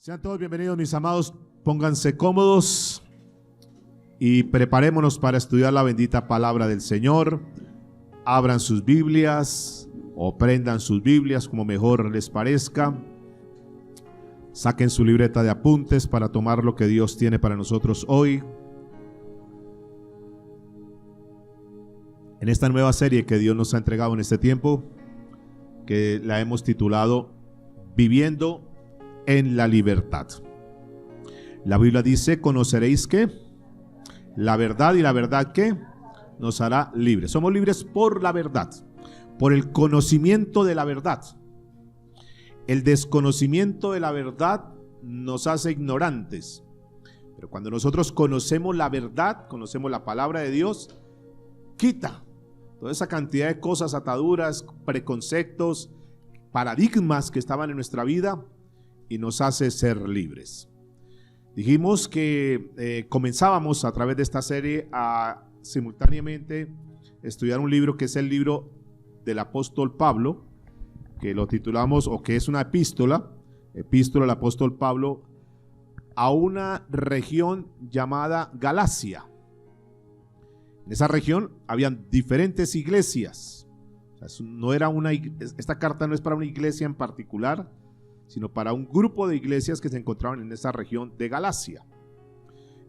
Sean todos bienvenidos, mis amados. Pónganse cómodos y preparémonos para estudiar la bendita palabra del Señor. Abran sus Biblias o prendan sus Biblias, como mejor les parezca. Saquen su libreta de apuntes para tomar lo que Dios tiene para nosotros hoy. En esta nueva serie que Dios nos ha entregado en este tiempo, que la hemos titulado Viviendo en la Libertad. La Biblia dice: conoceréis que la verdad, y la verdad que nos hará libres. Somos libres por la verdad, por el conocimiento de la verdad. El desconocimiento de la verdad nos hace ignorantes, pero cuando nosotros conocemos la verdad, conocemos la palabra de Dios, quita toda esa cantidad de cosas, ataduras, preconceptos, paradigmas que estaban en nuestra vida y nos hace ser libres. Dijimos que comenzábamos a través de esta serie a simultáneamente estudiar un libro que es el libro del apóstol Pablo, que lo titulamos, o que es una epístola del apóstol Pablo a una región llamada Galacia. En esa región habían diferentes iglesias. O sea, esta carta no es para una iglesia en particular, sino para un grupo de iglesias que se encontraban en esa región de Galacia.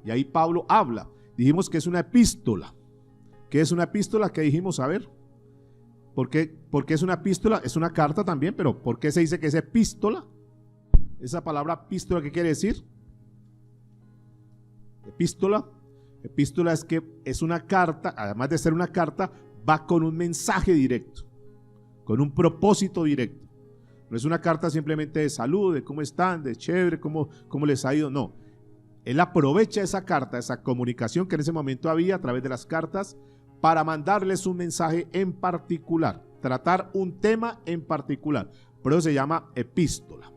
Y ahí Pablo habla. Dijimos que es una epístola. ¿Qué es una epístola? ¿Qué dijimos? A ver. ¿Por qué es una epístola? Es una carta también, pero ¿por qué se dice que es epístola? Esa palabra epístola, ¿qué quiere decir? Epístola. Epístola es que es una carta, además de ser una carta, va con un mensaje directo, con un propósito directo. No es una carta simplemente de salud, de cómo están, de chévere, cómo les ha ido. No, él aprovecha esa carta, esa comunicación que en ese momento había a través de las cartas, para mandarles un mensaje en particular, tratar un tema en particular. Por eso se llama epístola.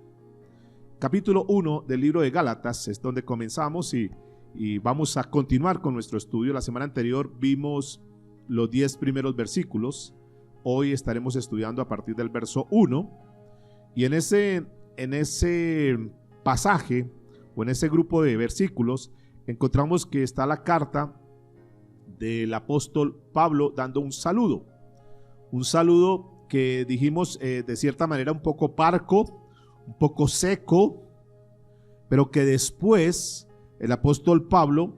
Capítulo 1 del libro de Gálatas es donde comenzamos y vamos a continuar con nuestro estudio. La semana anterior vimos los 10 primeros versículos. Hoy estaremos estudiando a partir del verso 1. Y en ese pasaje o en ese grupo de versículos encontramos que está la carta del apóstol Pablo dando un saludo que dijimos de cierta manera un poco parco, un poco seco, pero que después el apóstol Pablo,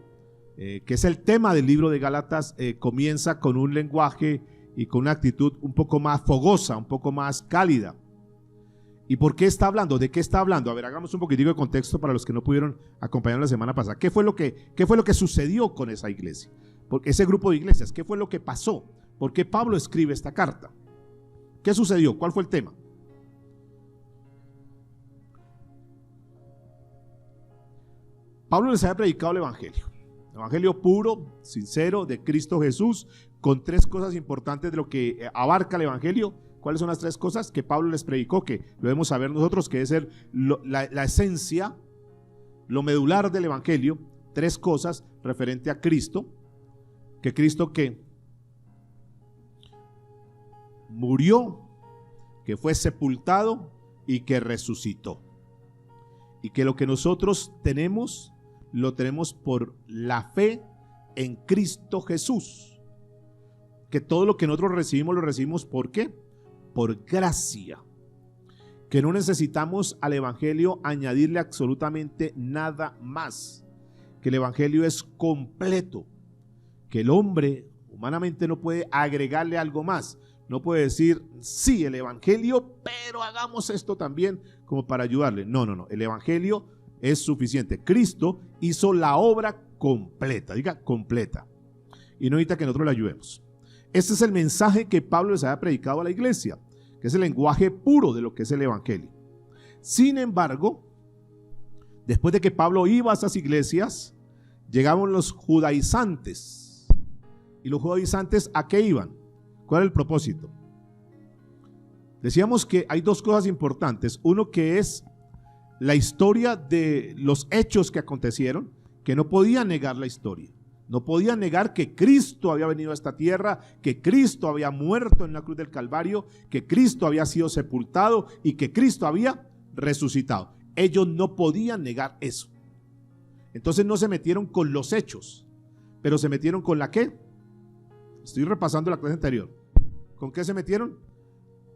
que es el tema del libro de Gálatas, comienza con un lenguaje y con una actitud un poco más fogosa, un poco más cálida. ¿Y por qué está hablando? ¿De qué está hablando? A ver, hagamos un poquitico de contexto para los que no pudieron acompañar la semana pasada. ¿Qué fue lo que sucedió con esa iglesia? Porque ese grupo de iglesias, ¿qué fue lo que pasó? ¿Por qué Pablo escribe esta carta? ¿Qué sucedió? ¿Cuál fue el tema? Pablo les había predicado el evangelio puro, sincero, de Cristo Jesús, con 3 cosas importantes de lo que abarca el evangelio. ¿Cuáles son las 3 cosas que Pablo les predicó? Que lo debemos saber nosotros, que es la esencia, lo medular del evangelio. 3 cosas referente a Cristo. Que Cristo que murió, que fue sepultado y que resucitó. Y que lo que nosotros tenemos, lo tenemos por la fe en Cristo Jesús. Que todo lo que nosotros recibimos, lo recibimos ¿por qué? Por gracia, que no necesitamos al evangelio añadirle absolutamente nada más, que el evangelio es completo, que el hombre humanamente no puede agregarle algo más, no puede decir sí, el evangelio, pero hagamos esto también como para ayudarle. No, el evangelio es suficiente. Cristo hizo la obra completa, diga completa, y no necesita que nosotros le ayudemos. Este es el mensaje que Pablo les había predicado a la iglesia, que es el lenguaje puro de lo que es el evangelio. Sin embargo, después de que Pablo iba a esas iglesias, llegaron los judaizantes. ¿Y los judaizantes a qué iban? ¿Cuál era el propósito? Decíamos que hay 2 cosas importantes. Uno, que es la historia de los hechos que acontecieron, que no podían negar la historia. No podían negar que Cristo había venido a esta tierra, que Cristo había muerto en la cruz del Calvario, que Cristo había sido sepultado y que Cristo había resucitado. ellos no podían negar eso. Entonces no se metieron con los hechos, pero se metieron con la ¿qué? Estoy repasando la clase anterior. ¿Con qué se metieron?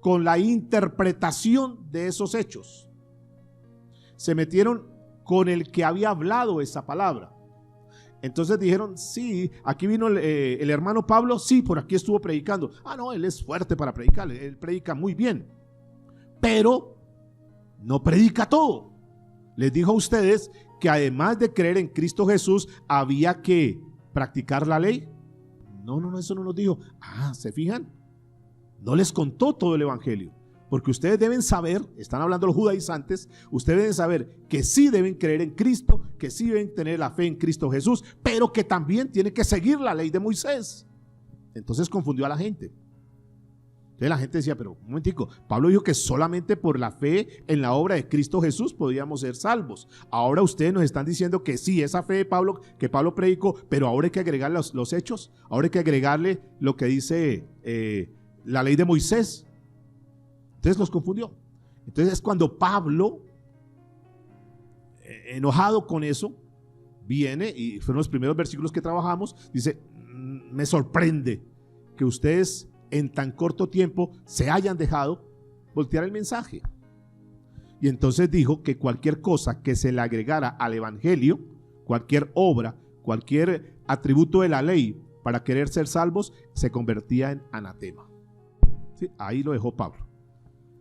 Con la interpretación de esos hechos. Se metieron con el que había hablado esa palabra. Entonces dijeron, sí, aquí vino el hermano Pablo, sí, por aquí estuvo predicando. Ah, no, él es fuerte para predicar, él predica muy bien, pero no predica todo. Les dijo a ustedes que además de creer en Cristo Jesús, había que practicar la ley. No, eso no nos dijo. Ah, ¿se fijan? No les contó todo el evangelio. Porque ustedes deben saber, están hablando los judaizantes, ustedes deben saber que sí deben creer en Cristo, que sí deben tener la fe en Cristo Jesús, pero que también tienen que seguir la ley de Moisés. Entonces confundió a la gente. Entonces la gente decía, pero un momentico, Pablo dijo que solamente por la fe en la obra de Cristo Jesús podíamos ser salvos. Ahora ustedes nos están diciendo que sí, esa fe de Pablo, que Pablo predicó, pero ahora hay que agregarle los hechos, ahora hay que agregarle lo que dice la ley de Moisés. Entonces los confundió. Entonces es cuando Pablo, enojado con eso, viene, y fueron los primeros versículos que trabajamos, dice, me sorprende que ustedes en tan corto tiempo se hayan dejado voltear el mensaje. Y entonces dijo que cualquier cosa que se le agregara al evangelio, cualquier obra, cualquier atributo de la ley para querer ser salvos, se convertía en anatema. ¿Sí? Ahí lo dejó Pablo.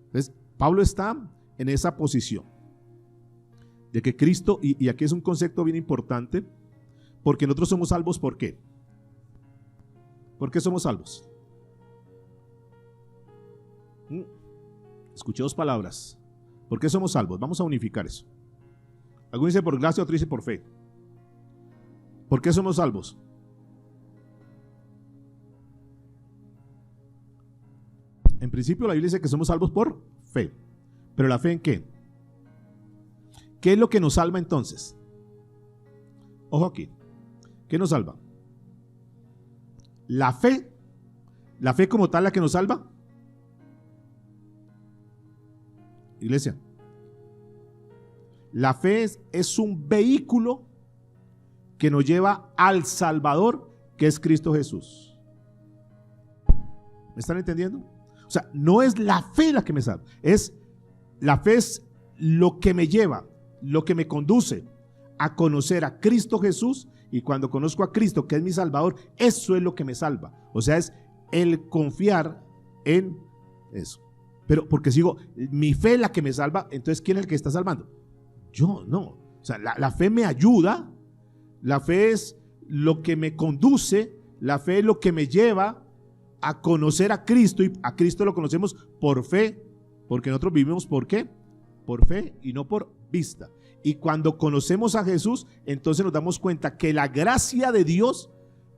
Entonces, Pablo está en esa posición de que Cristo, y aquí es un concepto bien importante, porque nosotros somos salvos, ¿por qué? ¿Por qué somos salvos? Escuché dos palabras. ¿Por qué somos salvos? Vamos a unificar eso. Algunos dicen por gracia, otro dice por fe. ¿Por qué somos salvos? En principio la Biblia dice que somos salvos por fe. ¿Pero la fe en qué? ¿Qué es lo que nos salva entonces? Ojo aquí. ¿Qué nos salva? La fe como tal, la que nos salva. Iglesia, la fe es un vehículo que nos lleva al Salvador, que es Cristo Jesús. ¿Me están entendiendo? O sea, no es la fe la que me salva, la fe es lo que me lleva, lo que me conduce a conocer a Cristo Jesús, y cuando conozco a Cristo, que es mi Salvador, eso es lo que me salva. O sea, es el confiar en eso. Pero porque sigo, mi fe es la que me salva, entonces ¿quién es el que está salvando? Yo no. O sea, la fe me ayuda, la fe es lo que me conduce, la fe es lo que me lleva a conocer a Cristo, y a Cristo lo conocemos por fe, porque nosotros vivimos ¿por qué? Por fe y no por vista. Y cuando conocemos a Jesús, entonces nos damos cuenta que la gracia de Dios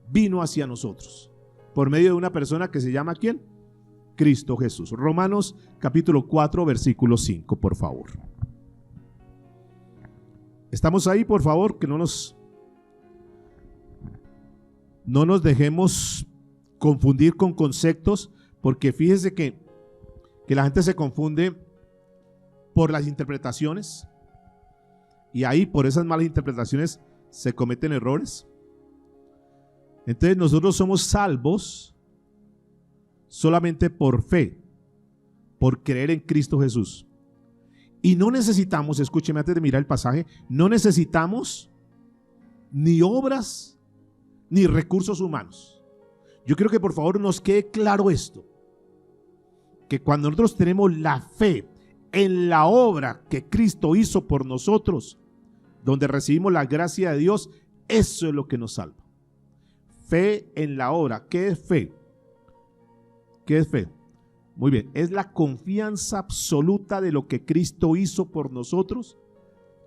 vino hacia nosotros por medio de una persona que se llama ¿quién? Cristo Jesús. Romanos capítulo 4 versículo 5, por favor. ¿Estamos ahí, por favor? Que no nos dejemos confundir con conceptos, porque fíjese que la gente se confunde por las interpretaciones, y ahí por esas malas interpretaciones se cometen errores. Entonces nosotros somos salvos solamente por fe, por creer en Cristo Jesús. Y no necesitamos, escúcheme antes de mirar el pasaje, no necesitamos ni obras ni recursos humanos. Yo quiero que por favor nos quede claro esto, que cuando nosotros tenemos la fe en la obra que Cristo hizo por nosotros, donde recibimos la gracia de Dios, eso es lo que nos salva. Fe en la obra. ¿Qué es fe? ¿Qué es fe? Muy bien, es la confianza absoluta de lo que Cristo hizo por nosotros,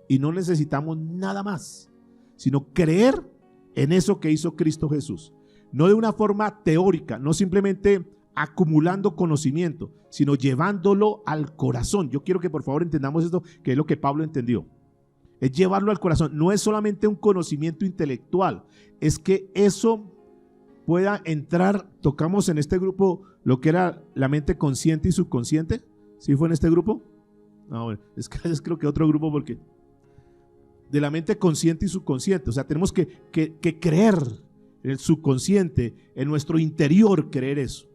y no necesitamos nada más, sino creer en eso que hizo Cristo Jesús. No de una forma teórica, no simplemente acumulando conocimiento, sino llevándolo al corazón. Yo quiero que por favor entendamos esto, que es lo que Pablo entendió. Es llevarlo al corazón. No es solamente un conocimiento intelectual, es que eso pueda entrar. Tocamos en este grupo lo que era la mente consciente y subconsciente. ¿Sí fue en este grupo? No, bueno, es que es creo que otro grupo, porque de la mente consciente y subconsciente, o sea, tenemos que creer en el subconsciente, en nuestro interior, creer eso.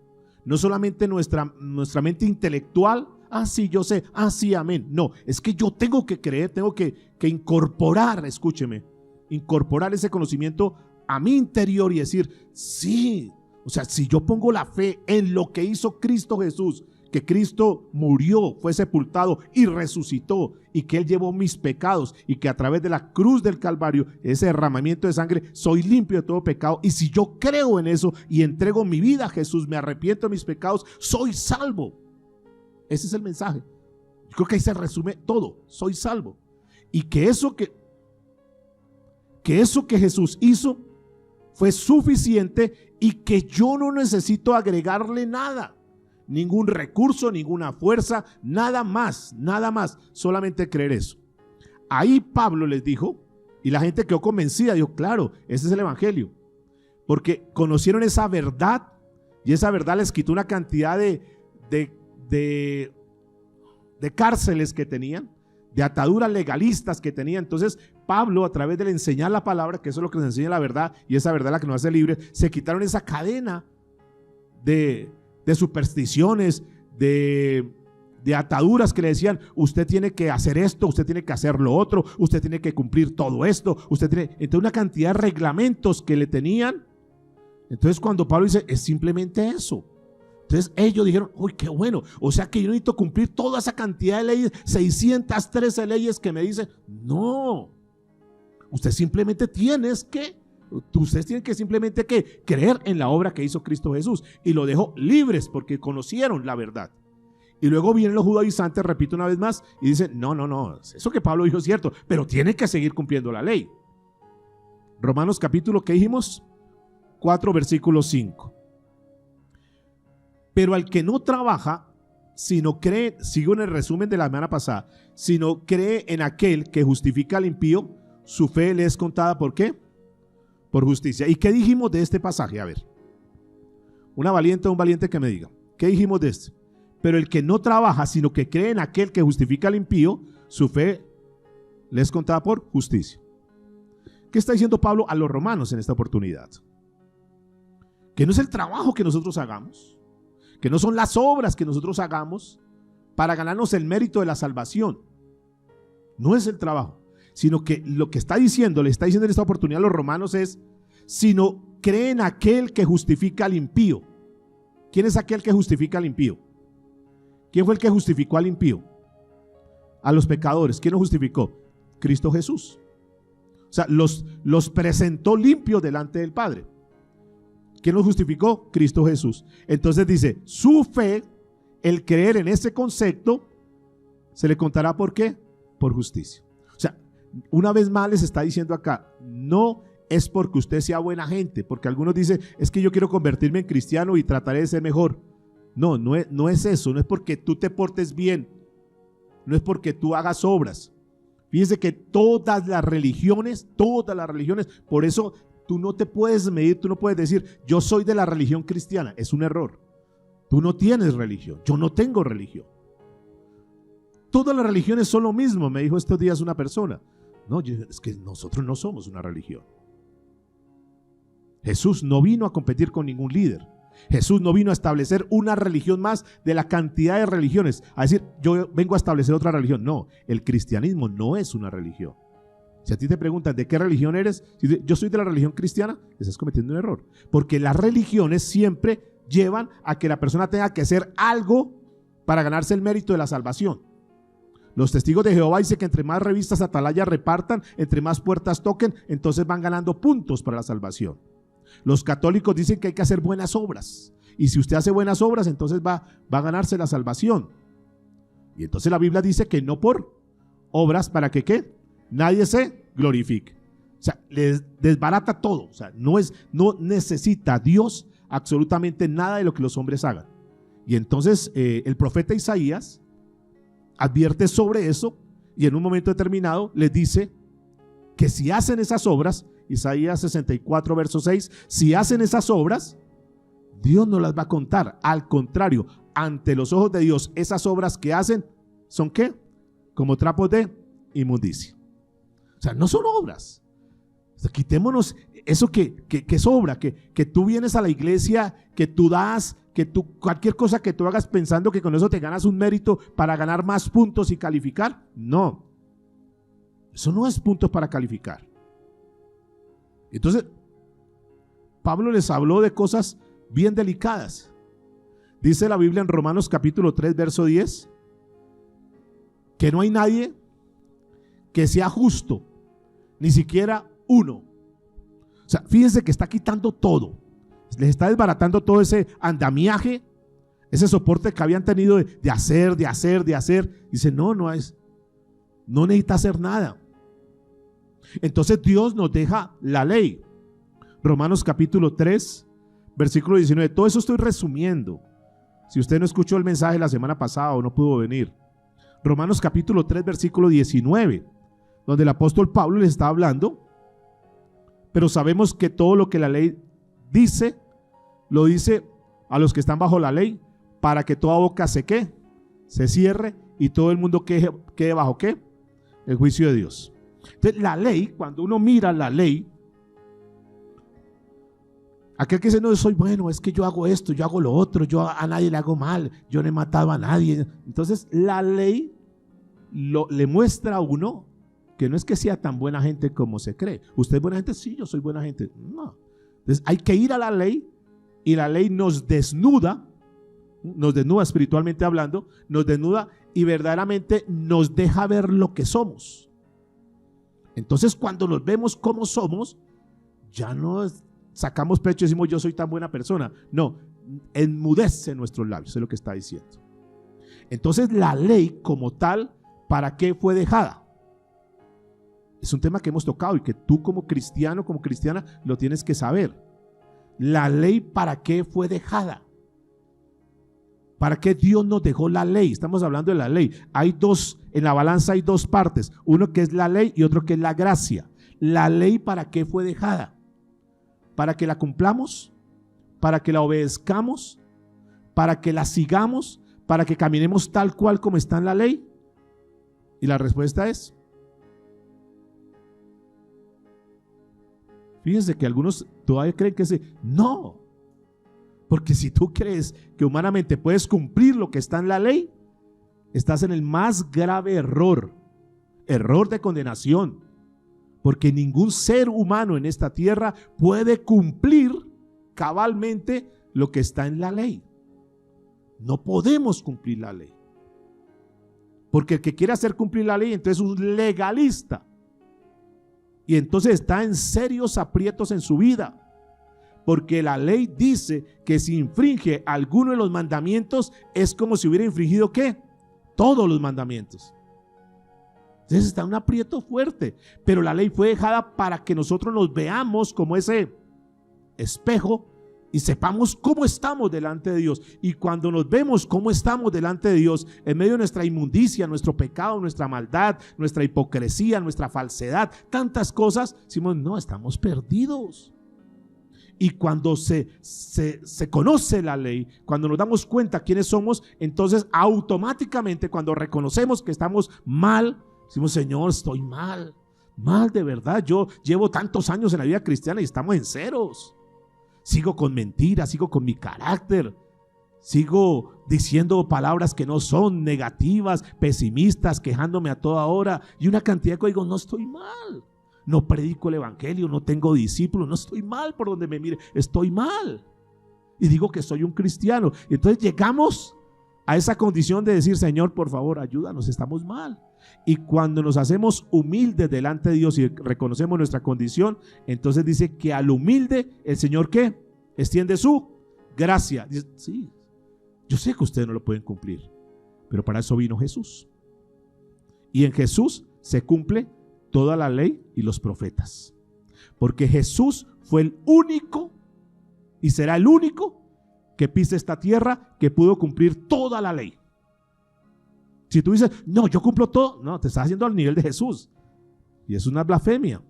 No solamente nuestra mente intelectual, sí, yo sé, sí, amén. No, es que yo tengo que creer, tengo que incorporar, escúcheme, incorporar ese conocimiento a mi interior y decir, sí, o sea, si yo pongo la fe en lo que hizo Cristo Jesús, que Cristo murió, fue sepultado y resucitó, y que Él llevó mis pecados, y que a través de la cruz del Calvario, ese derramamiento de sangre, soy limpio de todo pecado, y si yo creo en eso y entrego mi vida a Jesús, me arrepiento de mis pecados, soy salvo. Ese es el mensaje. Yo creo que ahí se resume todo, soy salvo. Y que eso que Jesús hizo fue suficiente, y que yo no necesito agregarle nada. Ningún recurso, ninguna fuerza, nada más, solamente creer eso. Ahí Pablo les dijo, y la gente quedó convencida, dijo, claro, ese es el evangelio, porque conocieron esa verdad, y esa verdad les quitó una cantidad de cárceles que tenían, de ataduras legalistas que tenían. Entonces Pablo, a través de enseñar la palabra, que eso es lo que nos enseña la verdad, y esa verdad es la que nos hace libres, se quitaron esa cadena de supersticiones, de ataduras que le decían, usted tiene que hacer esto, usted tiene que hacer lo otro, usted tiene que cumplir todo esto, entonces una cantidad de reglamentos que le tenían. Entonces cuando Pablo dice, es simplemente eso. Entonces ellos dijeron, uy, qué bueno, o sea que yo necesito cumplir toda esa cantidad de leyes, 613 leyes que me dicen. No, ustedes tienen que simplemente creer en la obra que hizo Cristo Jesús, y lo dejó libres porque conocieron la verdad. Y luego vienen los judaizantes, repito una vez más, y dicen, no, eso que Pablo dijo es cierto, pero tienen que seguir cumpliendo la ley. Romanos capítulo, ¿qué dijimos? 4 versículo 5. Pero al que no trabaja, sino cree, sigo en el resumen de la semana pasada, sino cree en aquel que justifica al impío, su fe le es contada, ¿por qué? Por justicia. ¿Y qué dijimos de este pasaje? A ver, una valiente o un valiente que me diga, ¿qué dijimos de este? Pero el que no trabaja, sino que cree en aquel que justifica al impío, su fe le es contada por justicia. ¿Qué está diciendo Pablo a los romanos en esta oportunidad? Que no es el trabajo que nosotros hagamos, que no son las obras que nosotros hagamos para ganarnos el mérito de la salvación. No es el trabajo, sino que lo que le está diciendo en esta oportunidad a los romanos es, sino cree en aquel que justifica al impío. ¿Quién es aquel que justifica al impío? ¿Quién fue el que justificó al impío? A los pecadores. ¿Quién los justificó? Cristo Jesús. O sea, los presentó limpios delante del Padre. ¿Quién los justificó? Cristo Jesús. Entonces dice, su fe, el creer en ese concepto, se le contará ¿por qué? Por justicia. O sea, una vez más les está diciendo acá, no es porque usted sea buena gente, porque algunos dicen, es que yo quiero convertirme en cristiano y trataré de ser mejor. No es eso, no es porque tú te portes bien, no es porque tú hagas obras. Fíjense que todas las religiones, por eso tú no te puedes medir, tú no puedes decir, yo soy de la religión cristiana, es un error. Tú no tienes religión, yo no tengo religión. Todas las religiones son lo mismo, me dijo estos días una persona. No, es que nosotros no somos una religión. Jesús no vino a competir con ningún líder. Jesús no vino a establecer una religión más de la cantidad de religiones, a decir, yo vengo a establecer otra religión. No, el cristianismo no es una religión. Si a ti te preguntan de qué religión eres, si yo soy de la religión cristiana, estás cometiendo un error. Porque las religiones siempre llevan a que la persona tenga que hacer algo para ganarse el mérito de la salvación. Los testigos de Jehová dicen que entre más revistas Atalaya repartan, entre más puertas toquen, entonces van ganando puntos para la salvación. Los católicos dicen que hay que hacer buenas obras. Y si usted hace buenas obras, entonces va a ganarse la salvación. Y entonces la Biblia dice que no por obras para que ¿qué? Nadie se glorifique. O sea, les desbarata todo. O sea, no necesita Dios absolutamente nada de lo que los hombres hagan. Y entonces el profeta Isaías advierte sobre eso, y en un momento determinado les dice que si hacen esas obras, Isaías 64 verso 6, si hacen esas obras, Dios no las va a contar. Al contrario, ante los ojos de Dios, esas obras que hacen, ¿son qué? como trapos de inmundicia. O sea, no son obras. O sea, quitémonos eso que sobra, que tú vienes a la iglesia, que tú das, que tú, cualquier cosa que tú hagas pensando que con eso te ganas un mérito para ganar más puntos y calificar. No, eso no es puntos para calificar. Entonces, Pablo les habló de cosas bien delicadas. Dice la Biblia en Romanos capítulo 3, verso 10, que no hay nadie que sea justo, ni siquiera uno. O sea, fíjense que está quitando todo. Les está desbaratando todo ese andamiaje, ese soporte que habían tenido de hacer. Dice, no necesita hacer nada. Entonces Dios nos deja la ley. Romanos capítulo 3, versículo 19. Todo eso estoy resumiendo. Si usted no escuchó el mensaje la semana pasada o no pudo venir. Romanos capítulo 3, versículo 19, donde el apóstol Pablo les está hablando. Pero sabemos que todo lo que la ley dice, lo dice a los que están bajo la ley, para que toda boca se cierre y todo el mundo quede bajo ¿qué? El juicio de Dios. Entonces la ley, cuando uno mira la ley, aquel que dice, no, soy bueno, es que yo hago esto, yo hago lo otro, yo a nadie le hago mal, yo no he matado a nadie. Entonces la ley le muestra a uno que no es que sea tan buena gente como se cree. ¿Usted es buena gente? Sí, yo soy buena gente. No. Entonces hay que ir a la ley, y la ley nos desnuda espiritualmente hablando, nos desnuda y verdaderamente nos deja ver lo que somos. Entonces cuando nos vemos como somos, ya no sacamos pecho y decimos yo soy tan buena persona. No, enmudece nuestros labios, es lo que está diciendo. Entonces la ley como tal, ¿para qué fue dejada? Es un tema que hemos tocado y que tú como cristiano, como cristiana, lo tienes que saber. La ley, ¿para qué fue dejada? ¿Para qué Dios nos dejó la ley? Estamos hablando de la ley. En la balanza hay dos partes, uno que es la ley y otro que es la gracia. La ley, ¿para qué fue dejada? ¿Para que la cumplamos? ¿Para que la obedezcamos? ¿Para que la sigamos? ¿Para que caminemos tal cual como está en la ley? Y la respuesta es, fíjense que algunos todavía creen que no, porque si tú crees que humanamente puedes cumplir lo que está en la ley, estás en el más grave error de condenación, porque ningún ser humano en esta tierra puede cumplir cabalmente lo que está en la ley. No podemos cumplir la ley, porque el que quiere hacer cumplir la ley entonces es un legalista. Y entonces está en serios aprietos en su vida, porque la ley dice que si infringe alguno de los mandamientos es como si hubiera infringido ¿qué? Todos los mandamientos. Entonces está en un aprieto fuerte, pero la ley fue dejada para que nosotros nos veamos como ese espejo y sepamos cómo estamos delante de Dios. Y cuando nos vemos cómo estamos delante de Dios, en medio de nuestra inmundicia, nuestro pecado, nuestra maldad, nuestra hipocresía, nuestra falsedad, tantas cosas, decimos, no, estamos perdidos. Y cuando se conoce la ley, cuando nos damos cuenta quiénes somos, entonces automáticamente cuando reconocemos que estamos mal, decimos, Señor, estoy mal de verdad. Yo llevo tantos años en la vida cristiana y estamos en ceros. Sigo con mentiras, sigo con mi carácter, sigo diciendo palabras que no son, negativas, pesimistas, quejándome a toda hora y una cantidad de cosas. Digo, no estoy mal, no predico el evangelio, no tengo discípulos, no estoy mal por donde me mire, estoy mal. Y digo que soy un cristiano. Y entonces llegamos a esa condición de decir, Señor, por favor, ayúdanos, estamos mal. Y cuando nos hacemos humildes delante de Dios y reconocemos nuestra condición, entonces dice que al humilde el Señor ¿qué? Extiende su gracia. Dice, sí, yo sé que ustedes no lo pueden cumplir, pero para eso vino Jesús. Y en Jesús se cumple toda la ley y los profetas, porque Jesús fue el único y será el único que pise esta tierra que pudo cumplir toda la ley. Si tú dices, no, yo cumplo todo, no, te estás haciendo al nivel de Jesús. Y es una blasfemia,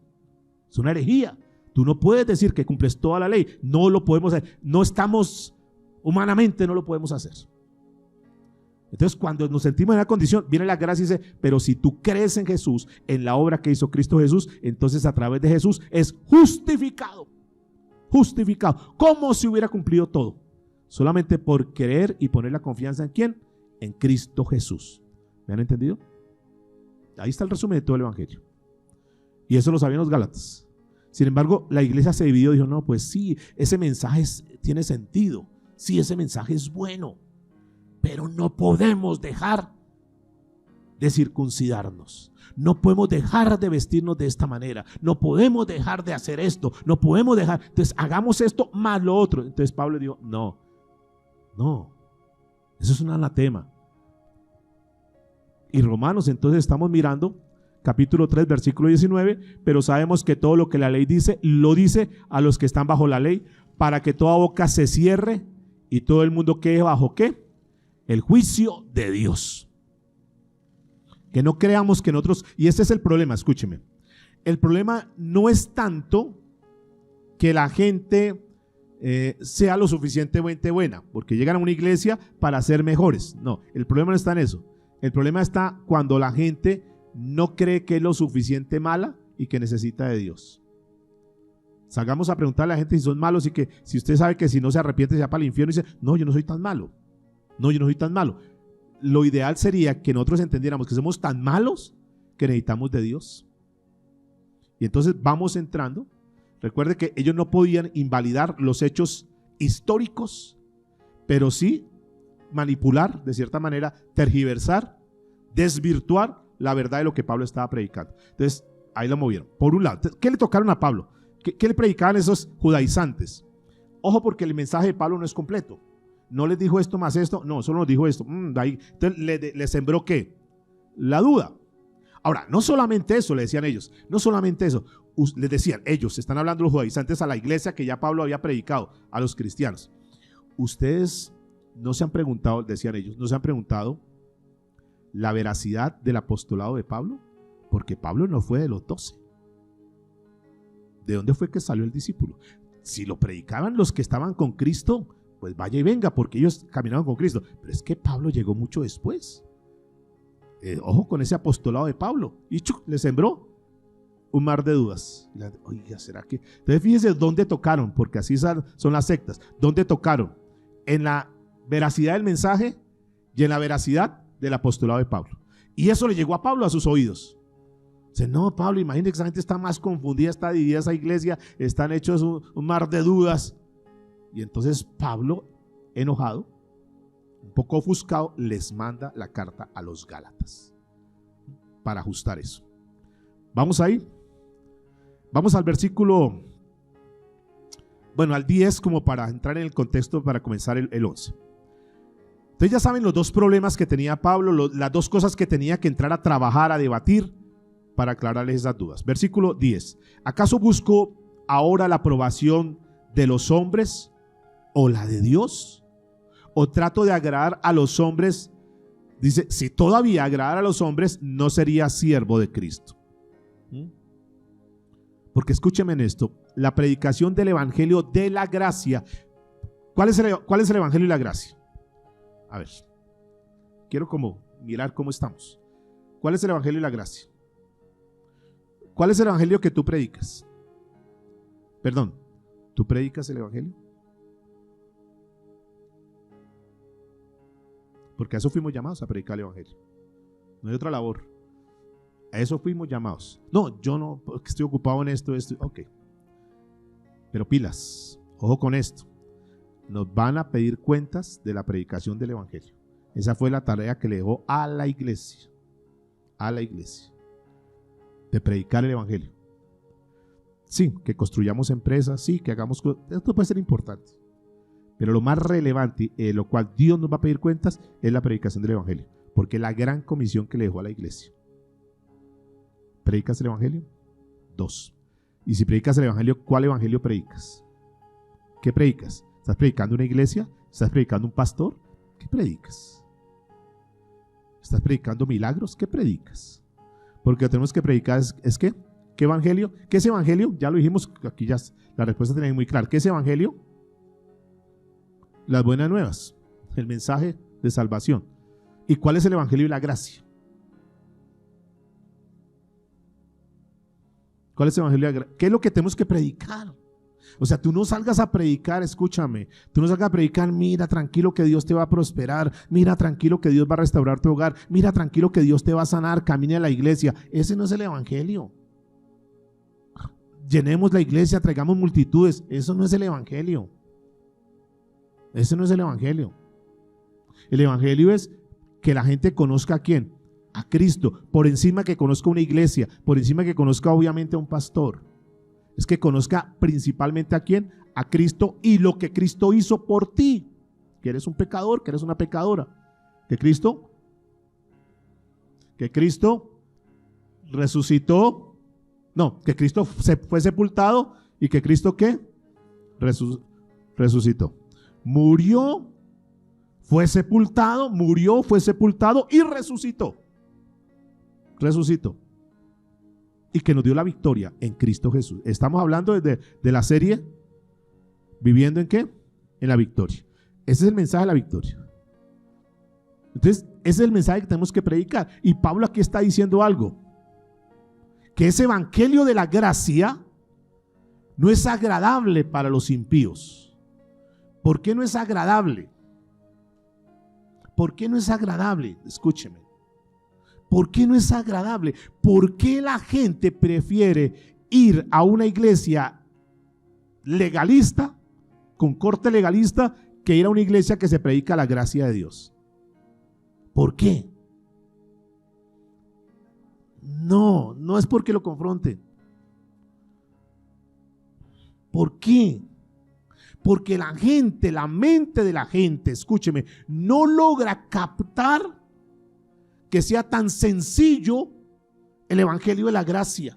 es una herejía. Tú no puedes decir que cumples toda la ley, no lo podemos hacer, no estamos, humanamente no lo podemos hacer. Entonces, cuando nos sentimos en la condición, viene la gracia y dice, pero si tú crees en Jesús, en la obra que hizo Cristo Jesús, entonces a través de Jesús es justificado. Justificado. ¿Cómo se hubiera cumplido todo? Solamente por creer y poner la confianza en ¿quién? En Cristo Jesús. ¿Me han entendido? Ahí está el resumen de todo el evangelio. Y eso lo sabían los gálatas. Sin embargo, la iglesia se dividió y dijo, no, pues sí, ese mensaje tiene sentido. Sí, ese mensaje es bueno. Pero no podemos dejar de circuncidarnos. No podemos dejar de vestirnos de esta manera. No podemos dejar de hacer esto. No podemos dejar. Entonces, hagamos esto más lo otro. Entonces, Pablo dijo, no. Eso es un anatema. Y Romanos, entonces estamos mirando capítulo 3, versículo 19, pero sabemos que todo lo que la ley dice, lo dice a los que están bajo la ley, para que toda boca se cierre y todo el mundo quede bajo ¿qué? El juicio de Dios. Que no creamos que nosotros, y ese es el problema, escúcheme, el problema no es tanto que la gente sea lo suficientemente buena, porque llegan a una iglesia para ser mejores. No, el problema no está en eso. El problema está cuando la gente no cree que es lo suficiente mala y que necesita de Dios. Salgamos a preguntarle a la gente si son malos y que si usted sabe que si no se arrepiente se va para el infierno y dice, no, yo no soy tan malo. No, yo no soy tan malo. Lo ideal sería que nosotros entendiéramos que somos tan malos que necesitamos de Dios. Y entonces vamos entrando. Recuerde que ellos no podían invalidar los hechos históricos, pero sí manipular, de cierta manera, tergiversar, desvirtuar la verdad de lo que Pablo estaba predicando. Entonces, ahí lo movieron. Por un lado, ¿qué le tocaron a Pablo? ¿Qué le predicaban esos judaizantes? Ojo, porque el mensaje de Pablo no es completo. No les dijo esto más esto, no, solo nos dijo esto. Entonces, ¿le sembró qué? La duda. Ahora, no solamente eso, le decían ellos, no solamente eso, les decían ellos, están hablando los judaizantes a la iglesia que ya Pablo había predicado, a los cristianos. Ustedes no se han preguntado, decían ellos, no se han preguntado la veracidad del apostolado de Pablo, porque Pablo no fue de los 12. ¿De dónde fue que salió el discípulo? Si lo predicaban los que estaban con Cristo, pues vaya y venga, porque ellos caminaban con Cristo. Pero es que Pablo llegó mucho después. Ojo con ese apostolado de Pablo. Y le sembró un mar de dudas. Oiga, ¿será que? Entonces fíjense dónde tocaron, porque así son las sectas. ¿Dónde tocaron? En la veracidad del mensaje y en la veracidad del apostolado de Pablo. Y eso le llegó a Pablo a sus oídos. Dice, no, Pablo, imagínate que esa gente está más confundida, está dividida esa iglesia, están hechos un mar de dudas. Y entonces Pablo, enojado, un poco ofuscado, les manda la carta a los Gálatas para ajustar eso. Vamos ahí. Vamos al versículo, bueno, al 10, como para entrar en el contexto para comenzar el 11. Entonces ya saben los dos problemas que tenía Pablo, las dos cosas que tenía que entrar a trabajar, a debatir para aclararles esas dudas. Versículo 10. ¿Acaso busco ahora la aprobación de los hombres o la de Dios? ¿O trato de agradar a los hombres? Dice, si todavía agradar a los hombres, no sería siervo de Cristo. Porque escúcheme en esto, la predicación del evangelio de la gracia. ¿Cuál es el evangelio de la gracia? A ver, quiero como mirar cómo estamos. ¿Cuál es el evangelio de la gracia? ¿Cuál es el evangelio que tú predicas? Perdón, ¿tú predicas el evangelio? Porque a eso fuimos llamados, a predicar el evangelio. No hay otra labor. A eso fuimos llamados. No, yo no, porque estoy ocupado en esto. Ok. Pero pilas, ojo con esto. Nos van a pedir cuentas de la predicación del evangelio. Esa fue la tarea que le dejó a la iglesia. A la iglesia. De predicar el evangelio. Sí, que construyamos empresas, sí, que hagamos cosas. Esto puede ser importante. Pero lo más relevante, lo cual Dios nos va a pedir cuentas, es la predicación del evangelio. Porque es la gran comisión que le dejó a la iglesia. ¿Predicas el evangelio? 2. Y si predicas el evangelio, ¿cuál evangelio predicas? ¿Qué predicas? ¿Estás predicando una iglesia? ¿Estás predicando un pastor? ¿Qué predicas? ¿Estás predicando milagros? ¿Qué predicas? Porque lo que tenemos que predicar es ¿qué? ¿Qué evangelio? ¿Qué es evangelio? Ya lo dijimos, aquí ya la respuesta tiene muy clara. ¿Qué es evangelio? Las buenas nuevas, el mensaje de salvación. ¿Y cuál es el evangelio de la gracia? ¿Cuál es el evangelio de la gracia? ¿Qué es lo que tenemos que predicar? O sea, tú no salgas a predicar, escúchame, tú no salgas a predicar, mira tranquilo que Dios te va a prosperar, mira tranquilo que Dios va a restaurar tu hogar, mira tranquilo que Dios te va a sanar, camine a la iglesia. Ese no es el evangelio. Llenemos la iglesia, traigamos multitudes. Eso no es el evangelio. Ese no es el evangelio. El evangelio es que la gente conozca a quién, a Cristo, por encima que conozca una iglesia, por encima que conozca obviamente a un pastor. Es que conozca principalmente a quién, a Cristo y lo que Cristo hizo por ti, que eres un pecador, que eres una pecadora, que Cristo resucitó, no, que Cristo fue sepultado y que Cristo ¿qué? Resucitó. Murió, fue sepultado, murió, fue sepultado y resucitó. Resucitó. Y que nos dio la victoria en Cristo Jesús. Estamos hablando de la serie ¿Viviendo en qué? En la victoria. Ese es el mensaje de la victoria. Entonces, ese es el mensaje que tenemos que predicar. Y Pablo aquí está diciendo algo. Que ese evangelio de la gracia no es agradable para los impíos. ¿Por qué no es agradable? ¿Por qué no es agradable? Escúcheme. ¿Por qué no es agradable? ¿Por qué la gente prefiere ir a una iglesia legalista, con corte legalista, que ir a una iglesia que se predica la gracia de Dios? ¿Por qué? No, no es porque lo confronten. ¿Por qué? Porque la gente, la mente de la gente, escúcheme, no logra captar que sea tan sencillo el evangelio de la gracia,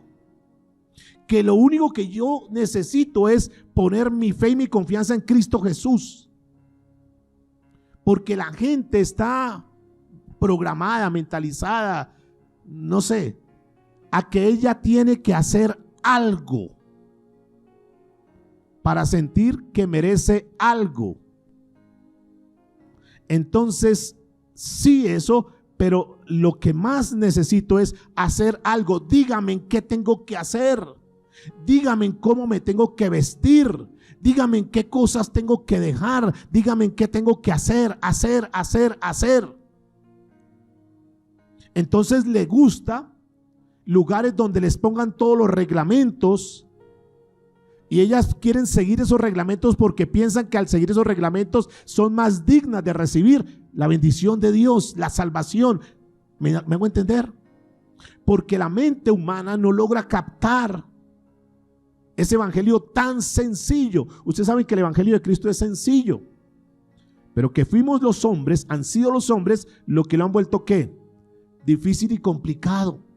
que lo único que yo necesito es poner mi fe y mi confianza en Cristo Jesús, porque la gente está programada, mentalizada, no sé, a que ella tiene que hacer algo para sentir que merece algo. Entonces, sí, eso. Pero lo que más necesito es hacer algo. Dígame en qué tengo que hacer. Dígame en cómo me tengo que vestir. Dígame en qué cosas tengo que dejar. Dígame en qué tengo que hacer. Entonces le gusta lugares donde les pongan todos los reglamentos. Y ellas quieren seguir esos reglamentos porque piensan que al seguir esos reglamentos son más dignas de recibir la bendición de Dios, la salvación. ¿Me hago entender? Porque la mente humana no logra captar ese evangelio tan sencillo. Ustedes saben que el evangelio de Cristo es sencillo, pero que fuimos los hombres, han sido los hombres lo que lo han vuelto ¿qué? Difícil y complicado.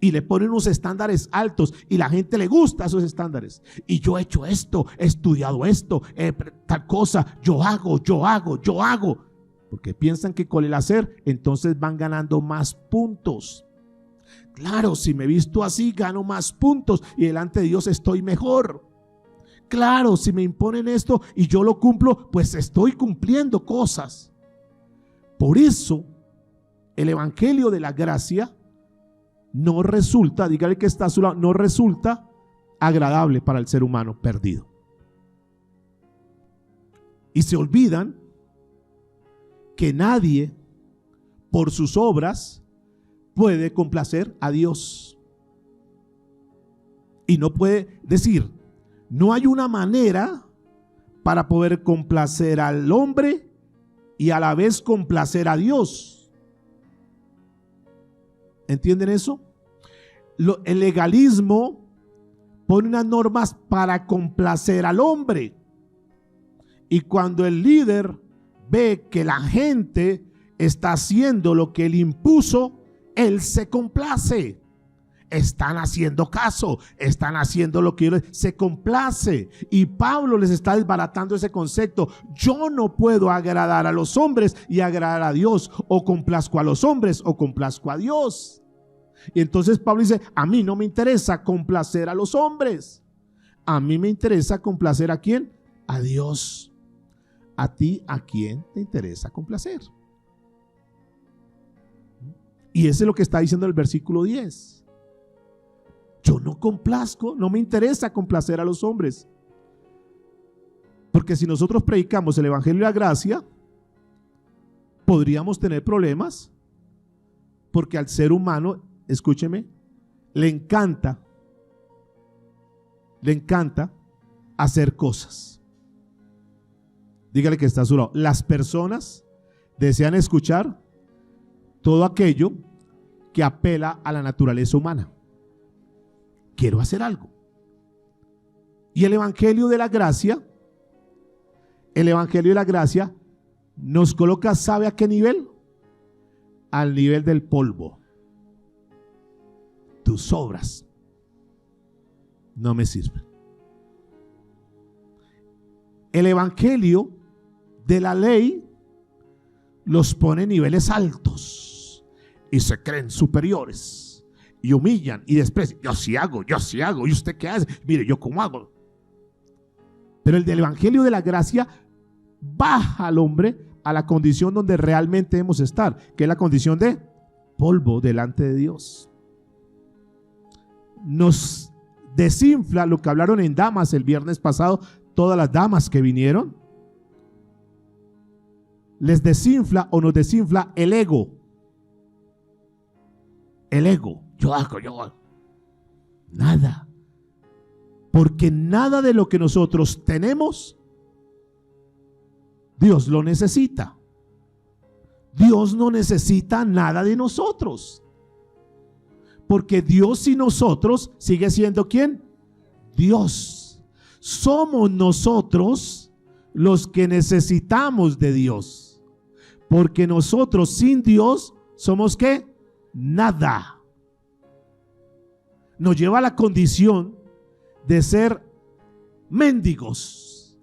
Y le ponen unos estándares altos y la gente le gusta esos estándares. Y yo he hecho esto, he estudiado esto, tal cosa, yo hago. Porque piensan que con el hacer entonces van ganando más puntos. Claro, si me visto así gano más puntos y delante de Dios estoy mejor. Claro, si me imponen esto y yo lo cumplo, pues estoy cumpliendo cosas. Por eso el evangelio de la gracia no resulta, dígale que está a su lado, no resulta agradable para el ser humano perdido. Y se olvidan que nadie por sus obras puede complacer a Dios. Y no puede decir, no hay una manera para poder complacer al hombre y a la vez complacer a Dios. ¿Entienden eso? El legalismo pone unas normas para complacer al hombre. Y cuando el líder ve que la gente está haciendo lo que él impuso, él se complace. Están haciendo caso, están haciendo lo que él se complace. Y Pablo les está desbaratando ese concepto. Yo no puedo agradar a los hombres y agradar a Dios. O complazco a los hombres o complazco a Dios. Y entonces Pablo dice, a mí no me interesa complacer a los hombres. A mí me interesa complacer ¿a quién? A Dios. ¿A ti a quién te interesa complacer? Y eso es lo que está diciendo el versículo 10. Yo no complazco, no me interesa complacer a los hombres. Porque si nosotros predicamos el evangelio de la gracia, podríamos tener problemas. Porque al ser humano, escúcheme, le encanta hacer cosas. Dígale que está a su lado. Las personas desean escuchar todo aquello que apela a la naturaleza humana. Quiero hacer algo. Y el evangelio de la gracia nos coloca, ¿sabe a qué nivel? Al nivel del polvo. Tus obras no me sirven. El evangelio de la ley los pone en niveles altos y se creen superiores y humillan y desprecian. Yo sí hago. ¿Y usted qué hace? Mire, yo cómo hago. Pero el del evangelio de la gracia baja al hombre a la condición donde realmente debemos estar, que es la condición de polvo delante de Dios. Nos desinfla lo que hablaron en damas el viernes pasado, todas las damas que vinieron. Les desinfla o nos desinfla el ego. El ego. Yo hago. Nada. Porque nada de lo que nosotros tenemos, Dios lo necesita. Dios no necesita nada de nosotros. Porque Dios y nosotros sigue siendo ¿quién? Dios. Somos nosotros los que necesitamos de Dios. Porque nosotros sin Dios somos ¿qué? Nada. Nos lleva a la condición de ser mendigos.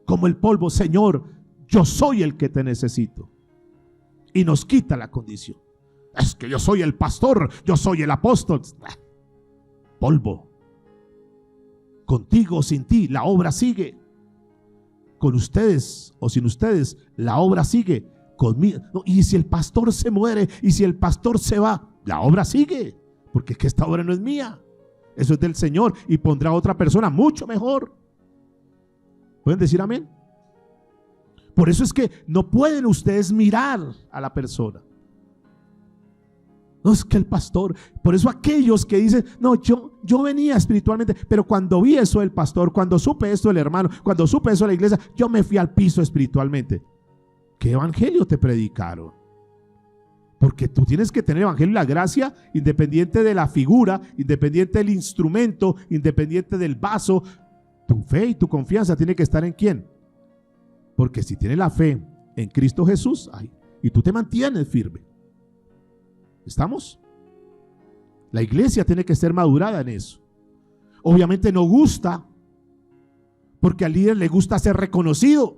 Como el polvo. Señor, yo soy el que te necesito. Y nos quita la condición. Es que yo soy el pastor, yo soy el apóstol. Polvo. Contigo o sin ti, la obra sigue. Con ustedes o sin ustedes, la obra sigue. Conmigo. No, y si el pastor se muere, y si el pastor se va, la obra sigue. Porque es que esta obra no es mía. Eso es del Señor. Y pondrá a otra persona mucho mejor. ¿Pueden decir amén? Por eso es que no pueden ustedes mirar a la persona. No es que el pastor, por eso aquellos que dicen, no, yo venía espiritualmente, pero cuando vi eso del pastor, cuando supe esto del hermano, cuando supe eso de la iglesia, yo me fui al piso espiritualmente. ¿Qué evangelio te predicaron? Porque tú tienes que tener evangelio y la gracia independiente de la figura, independiente del instrumento, independiente del vaso. Tu fe y tu confianza tiene que estar en ¿quién? Porque si tienes la fe en Cristo Jesús, ay, y tú te mantienes firme. ¿Estamos? La iglesia tiene que ser madurada en eso. Obviamente no gusta, porque al líder le gusta ser reconocido.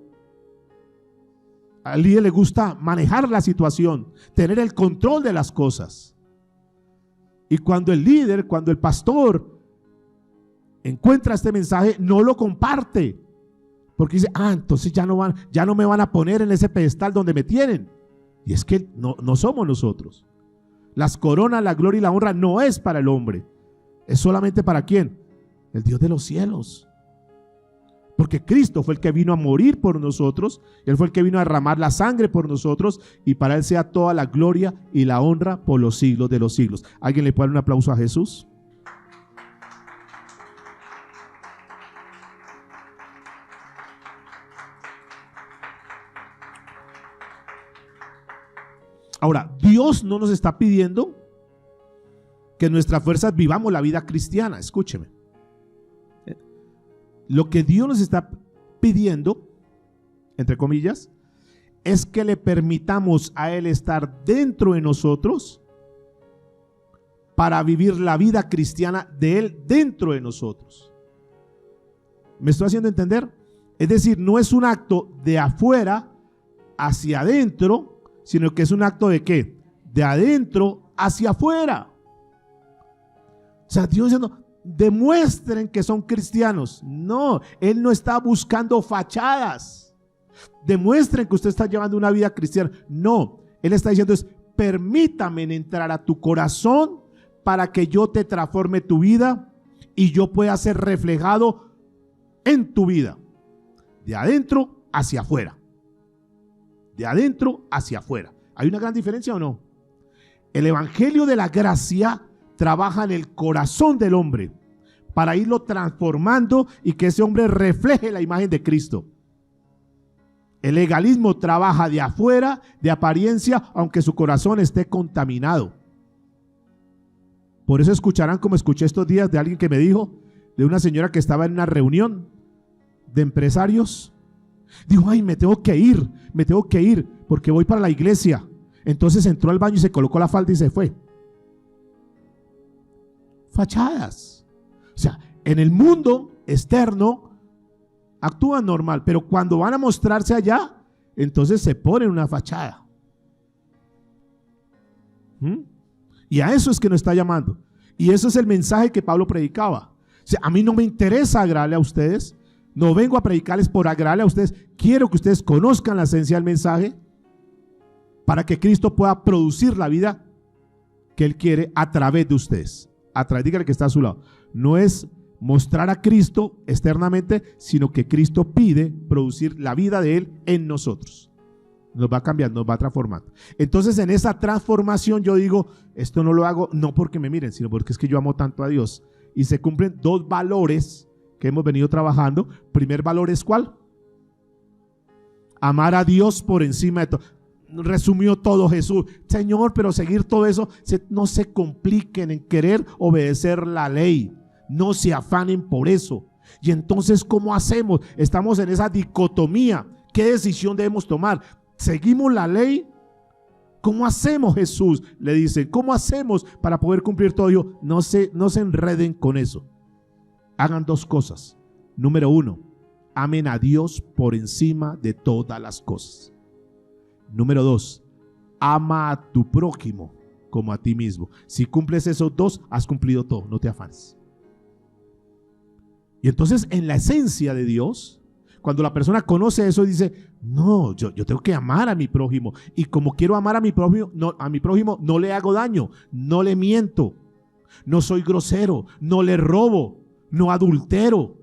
Al líder le gusta manejar la situación, tener el control de las cosas. Y cuando el líder, cuando el pastor encuentra este mensaje, no lo comparte. Porque dice, entonces ya no me van a poner en ese pedestal donde me tienen. Y es que no somos nosotros. Las coronas, la gloria y la honra no es para el hombre. Es solamente para ¿quién? El Dios de los cielos. Porque Cristo fue el que vino a morir por nosotros. Él fue el que vino a derramar la sangre por nosotros. Y para Él sea toda la gloria y la honra por los siglos de los siglos. ¿Alguien le puede dar un aplauso a Jesús? Ahora, Dios no nos está pidiendo que en nuestras fuerzas vivamos la vida cristiana. Escúcheme. Lo que Dios nos está pidiendo, entre comillas, es que le permitamos a Él estar dentro de nosotros para vivir la vida cristiana de Él dentro de nosotros. ¿Me estoy haciendo entender? Es decir, no es un acto de afuera hacia adentro, sino que es un acto de ¿qué? De adentro hacia afuera. O sea, Dios diciendo, demuestren que son cristianos. No, Él no está buscando fachadas. Demuestren que usted está llevando una vida cristiana. No, Él está diciendo es, permítame entrar a tu corazón para que yo te transforme tu vida y yo pueda ser reflejado en tu vida, de adentro hacia afuera. De adentro hacia afuera. ¿Hay una gran diferencia o no? El evangelio de la gracia trabaja en el corazón del hombre para irlo transformando y que ese hombre refleje la imagen de Cristo. El legalismo trabaja de afuera, de apariencia, aunque su corazón esté contaminado. Por eso escucharán, como escuché estos días de alguien que me dijo, de una señora que estaba en una reunión de empresarios. Dijo, ay, me tengo que ir porque voy para la iglesia. Entonces entró al baño y se colocó la falda y se fue. Fachadas. O sea, en el mundo externo actúan normal, pero cuando van a mostrarse allá, entonces se ponen una fachada. Y a eso es que nos está llamando. Y eso es el mensaje que Pablo predicaba. O sea, a mí no me interesa agradarle a ustedes. No vengo a predicarles por agradarle a ustedes. Quiero que ustedes conozcan la esencia del mensaje para que Cristo pueda producir la vida que Él quiere a través de ustedes. Dígale que está a su lado. No es mostrar a Cristo externamente, sino que Cristo pide producir la vida de Él en nosotros. Nos va cambiando, nos va transformando. Entonces, en esa transformación yo digo, esto no lo hago no porque me miren, sino porque es que yo amo tanto a Dios. Y se cumplen dos valores que hemos venido trabajando. Primer valor es ¿cuál? Amar a Dios por encima de todo. Resumió todo Jesús. Señor, pero seguir todo eso, no se compliquen en querer obedecer la ley. No se afanen por eso. Y entonces, ¿cómo hacemos? Estamos en esa dicotomía. ¿Qué decisión debemos tomar? ¿Seguimos la ley? ¿Cómo hacemos, Jesús? Le dicen, ¿cómo hacemos para poder cumplir todo? Yo, no se enreden con eso. Hagan dos cosas. Número uno, amen a Dios por encima de todas las cosas. Número dos, ama a tu prójimo como a ti mismo. Si cumples esos dos, has cumplido todo, no te afanes. Y entonces, en la esencia de Dios, cuando la persona conoce eso, dice, no, yo tengo que amar a mi prójimo. Y como quiero amar a mi prójimo, no le hago daño, no le miento, no soy grosero, no le robo, no adultero,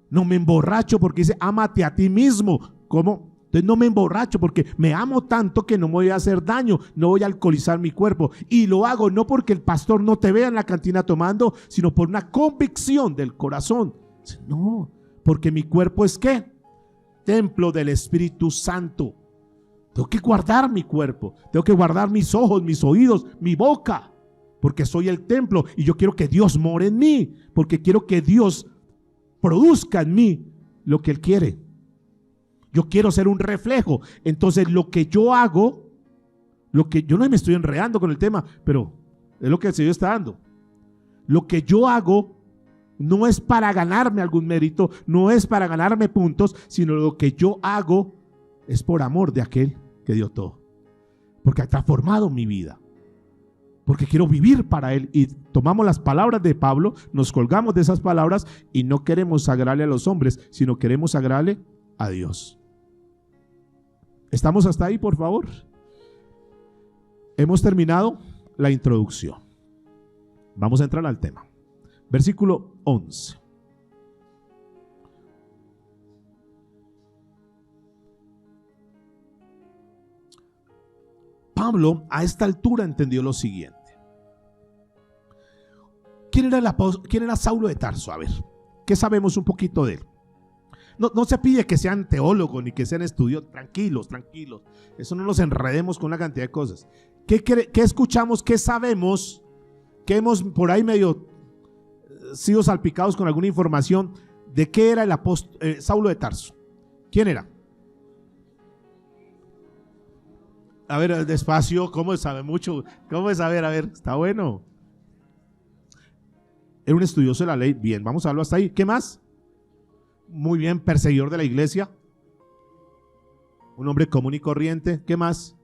no me emborracho, porque dice, ámate a ti mismo. ¿Cómo? Entonces no me emborracho porque me amo tanto que no me voy a hacer daño, no voy a alcoholizar mi cuerpo. Y lo hago no porque el pastor no te vea en la cantina tomando, sino por una convicción del corazón. No, porque mi cuerpo es ¿qué? Templo del Espíritu Santo. Tengo que guardar mi cuerpo, tengo que guardar mis ojos, mis oídos, mi boca, porque soy el templo y yo quiero que Dios more en mí, porque quiero que Dios produzca en mí lo que Él quiere. Yo quiero ser un reflejo. Entonces lo que yo hago, yo no me estoy enredando con el tema, pero es lo que el Señor está dando. Lo que yo hago no es para ganarme algún mérito, no es para ganarme puntos, sino lo que yo hago es por amor de aquel que dio todo, porque ha transformado mi vida, porque quiero vivir para Él. Y tomamos las palabras de Pablo, nos colgamos de esas palabras y no queremos agradarle a los hombres, sino queremos agradarle a Dios. ¿Estamos hasta ahí, por favor? Hemos terminado la introducción. Vamos a entrar al tema. Versículo 11. Pablo a esta altura entendió lo siguiente. ¿Quién era Saulo de Tarso? A ver, ¿qué sabemos un poquito de él? No se pide que sean teólogos ni que sean estudiosos. Tranquilos. Eso no nos enredemos con una cantidad de cosas. ¿Qué escuchamos? ¿Qué sabemos? Que hemos por ahí medio sido salpicados con alguna información de qué era el apóstol Saulo de Tarso. ¿Quién era? A ver, despacio, ¿cómo sabe mucho? ¿Cómo es? A ver, está bueno. Era un estudioso de la ley. Bien, vamos a hablarlo hasta ahí. ¿Qué más? Muy bien, perseguidor de la iglesia. Un hombre común y corriente. ¿Qué más?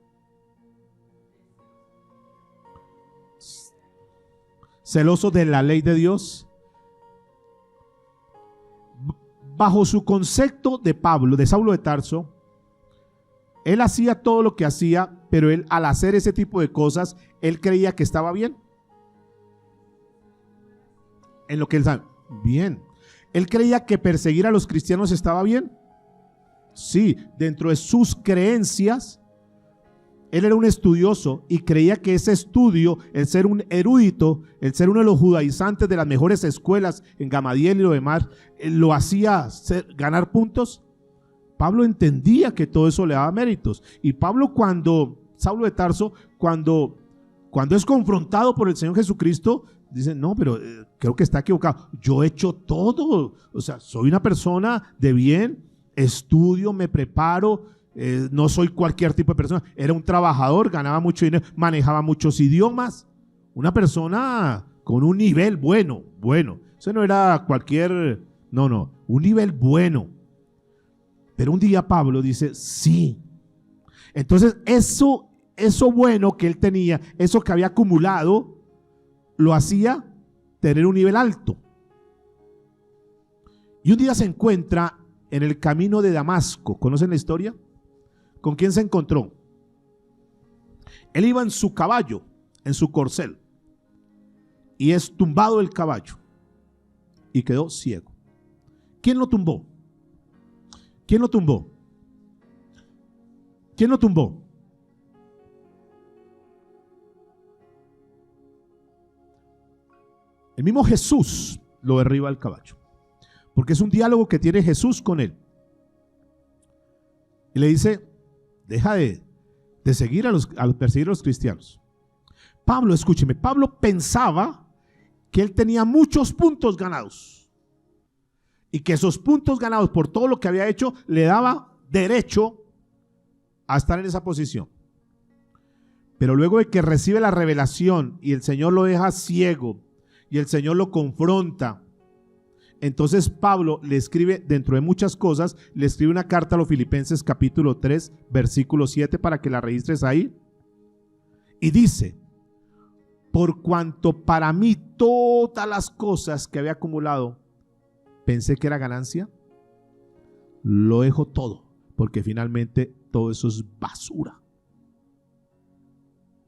Celoso de la ley de Dios. Bajo su concepto de Pablo, de Saulo de Tarso, él hacía todo lo que hacía pero él, al hacer ese tipo de cosas, él creía que estaba bien. En lo que él sabe, bien. Él creía que perseguir a los cristianos estaba bien. Sí, dentro de sus creencias, él era un estudioso y creía que ese estudio, el ser un erudito, el ser uno de los judaizantes de las mejores escuelas en Gamaliel y lo demás, lo hacía ganar puntos. Pablo entendía que todo eso le daba méritos. Y Pablo, Saulo de Tarso, cuando es confrontado por el Señor Jesucristo, dice, no, pero creo que está equivocado. Yo he hecho todo. O sea, soy una persona de bien, estudio, me preparo, no soy cualquier tipo de persona. Era un trabajador, ganaba mucho dinero, manejaba muchos idiomas. Una persona con un nivel bueno. Eso no era cualquier, no, un nivel bueno. Pero un día Pablo dice, sí. Entonces eso bueno que él tenía, eso que había acumulado, lo hacía tener un nivel alto. Y un día se encuentra en el camino de Damasco. ¿Conocen la historia? ¿Con quién se encontró? Él iba en su caballo, en su corcel, y es tumbado el caballo y quedó ciego. ¿Quién lo tumbó? ¿Quién lo tumbó? ¿Quién lo tumbó? El mismo Jesús lo derriba al caballo, porque es un diálogo que tiene Jesús con él. Y le dice, deja de seguir a perseguir a los cristianos. Pablo, escúcheme, Pablo pensaba que él tenía muchos puntos ganados y que esos puntos ganados por todo lo que había hecho le daba derecho a estar en esa posición. Pero luego de que recibe la revelación y el Señor lo deja ciego y el Señor lo confronta, entonces Pablo le escribe, dentro de muchas cosas, le escribe una carta a los Filipenses capítulo 3, versículo 7, para que la registres ahí. Y dice, por cuanto para mí todas las cosas que había acumulado, pensé que era ganancia, lo dejo todo, porque finalmente todo eso es basura.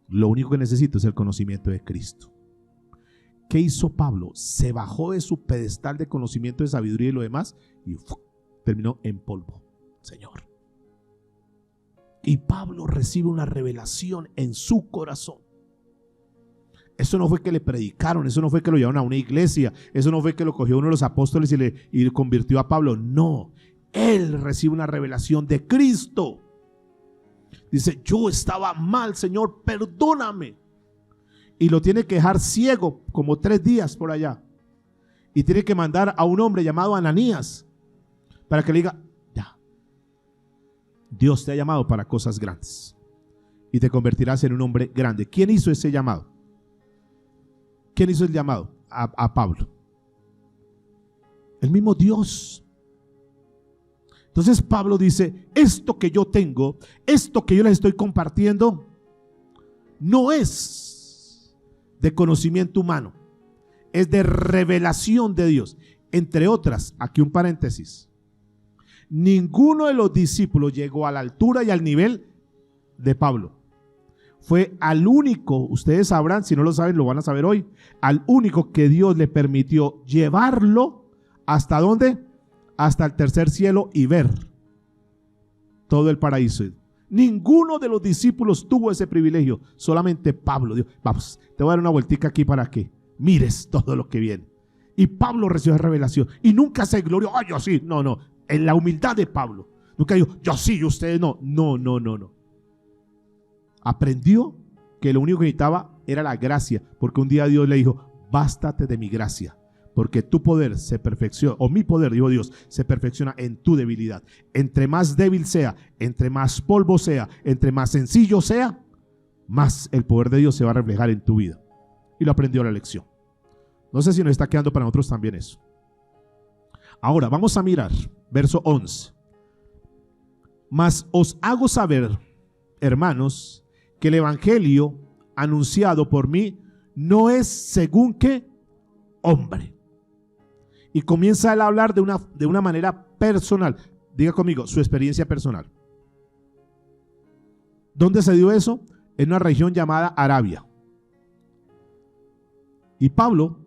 Lo único que necesito es el conocimiento de Cristo. ¿Qué hizo Pablo? Se bajó de su pedestal de conocimiento, de sabiduría y lo demás y terminó en polvo, Señor. Y Pablo recibe una revelación en su corazón. Eso no fue que le predicaron, eso no fue que lo llevaron a una iglesia, eso no fue que lo cogió uno de los apóstoles y convirtió a Pablo. No, él recibe una revelación de Cristo. Dice, yo estaba mal, Señor, perdóname. Y lo tiene que dejar ciego como 3 días por allá. Y tiene que mandar a un hombre llamado Ananías para que le diga, ya, Dios te ha llamado para cosas grandes y te convertirás en un hombre grande. ¿Quién hizo ese llamado? ¿Quién hizo el llamado a Pablo? El mismo Dios. Entonces Pablo dice, esto que yo tengo, esto que yo les estoy compartiendo, no es de conocimiento humano, es de revelación de Dios. Entre otras, aquí un paréntesis, ninguno de los discípulos llegó a la altura y al nivel de Pablo. Fue al único, ustedes sabrán, si no lo saben lo van a saber hoy, al único que Dios le permitió llevarlo, ¿hasta dónde? Hasta el tercer cielo y ver todo el paraíso. Ninguno de los discípulos tuvo ese privilegio, solamente Pablo. Dijo, vamos, te voy a dar una vueltica aquí para que mires todo lo que viene. Y Pablo recibió revelación y nunca se glorió, yo sí, no, en la humildad de Pablo. Nunca dijo, yo sí y ustedes no. Aprendió que lo único que necesitaba era la gracia, porque un día Dios le dijo, bástate de mi gracia, porque tu poder se perfecciona, o mi poder, dijo Dios, se perfecciona en tu debilidad. Entre más débil sea, entre más polvo sea, entre más sencillo sea, más el poder de Dios se va a reflejar en tu vida. Y lo aprendió la lección. No sé si nos está quedando para nosotros también eso. Ahora vamos a mirar verso 11. Mas os hago saber, hermanos, que el evangelio anunciado por mí no es según qué hombre. Y comienza él a hablar de una manera personal. Diga conmigo, su experiencia personal. ¿Dónde se dio eso? En una región llamada Arabia. Y Pablo,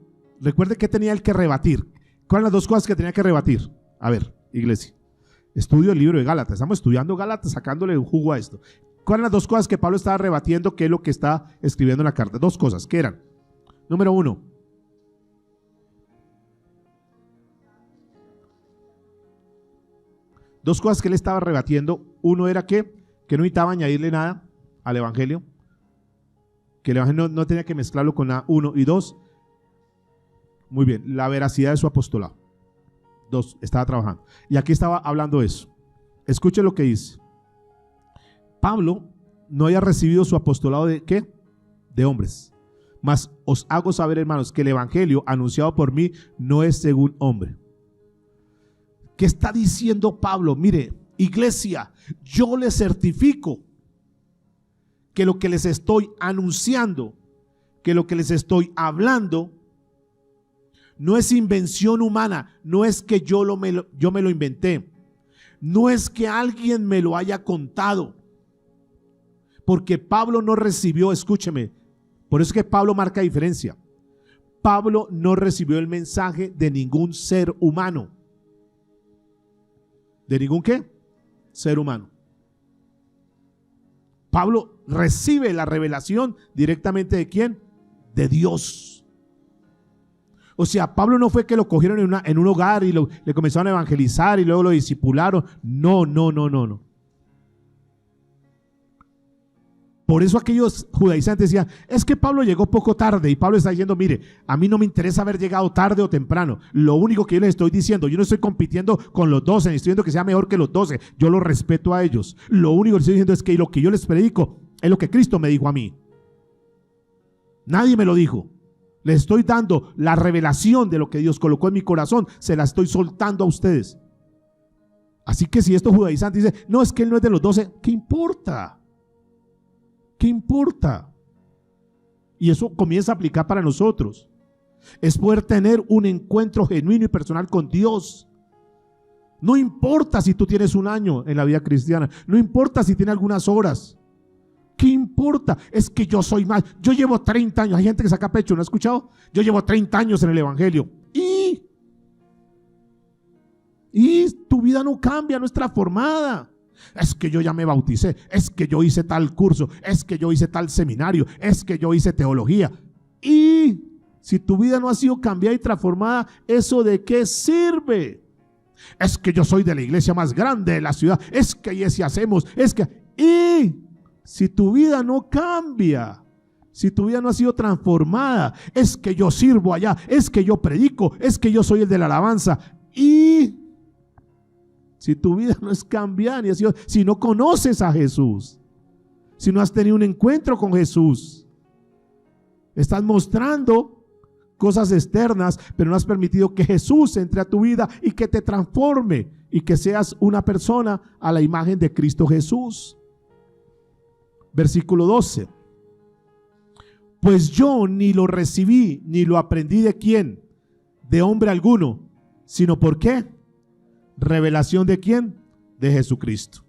recuerde que tenía él que rebatir. ¿Cuáles eran las dos cosas que tenía que rebatir? A ver, iglesia, estudio el libro de Gálatas. Estamos estudiando Gálatas, sacándole un jugo a esto. ¿Cuáles eran las dos cosas que Pablo estaba rebatiendo? ¿Qué es lo que está escribiendo en la carta? Dos cosas, ¿qué eran? Número uno, dos cosas que él estaba rebatiendo. Uno era que no necesitaba añadirle nada al evangelio, que el evangelio no tenía que mezclarlo con nada. Uno, y dos, muy bien, la veracidad de su apostolado. Dos, estaba trabajando. Y aquí estaba hablando eso. Escuche lo que dice. Pablo no había recibido su apostolado de ¿qué? De hombres. Mas os hago saber, hermanos, que el evangelio anunciado por mí no es según hombre. ¿Qué está diciendo Pablo? Mire, iglesia, yo les certifico que lo que les estoy anunciando, que lo que les estoy hablando, no es invención humana, no es que yo me lo inventé, no es que alguien me lo haya contado, porque Pablo no recibió, escúcheme, por eso es que Pablo marca diferencia. Pablo no recibió el mensaje de ningún ser humano. ¿De ningún qué? Ser humano. Pablo recibe la revelación directamente ¿de quién? De Dios. O sea, Pablo no fue que lo cogieron en un hogar y le comenzaron a evangelizar y luego lo discipularon. No. Por eso aquellos judaizantes decían, es que Pablo llegó poco tarde. Y Pablo está diciendo, mire, a mí no me interesa haber llegado tarde o temprano. Lo único que yo les estoy diciendo, yo no estoy compitiendo con los 12, ni estoy diciendo que sea mejor que los 12. Yo los respeto a ellos. Lo único que estoy diciendo es que lo que yo les predico es lo que Cristo me dijo a mí. Nadie me lo dijo. Les estoy dando la revelación de lo que Dios colocó en mi corazón. Se la estoy soltando a ustedes. Así que si estos judaizantes dicen, no, es que él no es de los 12, ¿qué importa? ¿Qué importa? Y eso comienza a aplicar para nosotros. Es poder tener un encuentro genuino y personal con Dios. No importa si tú tienes un año en la vida cristiana. No importa si tienes algunas horas. ¿Qué importa? Es que yo soy más. Yo llevo 30 años. Hay gente que saca pecho, ¿no ha escuchado? Yo llevo 30 años en el evangelio. Y tu vida no cambia, no es transformada. Es que yo ya me bauticé, es que yo hice tal curso, es que yo hice tal seminario, es que yo hice teología. Y si tu vida no ha sido cambiada y transformada, ¿eso de qué sirve? Es que yo soy de la iglesia más grande de la ciudad, es que y si hacemos, es que... Y si tu vida no cambia, si tu vida no ha sido transformada, es que yo sirvo allá, es que yo predico, es que yo soy el de la alabanza. Y... si tu vida no es cambiada, si no conoces a Jesús, si no has tenido un encuentro con Jesús, estás mostrando cosas externas, pero no has permitido que Jesús entre a tu vida y que te transforme y que seas una persona a la imagen de Cristo Jesús. Versículo 12. Pues yo ni lo recibí ni lo aprendí de quién, de hombre alguno, sino ¿por qué? ¿Revelación de quién? De Jesucristo.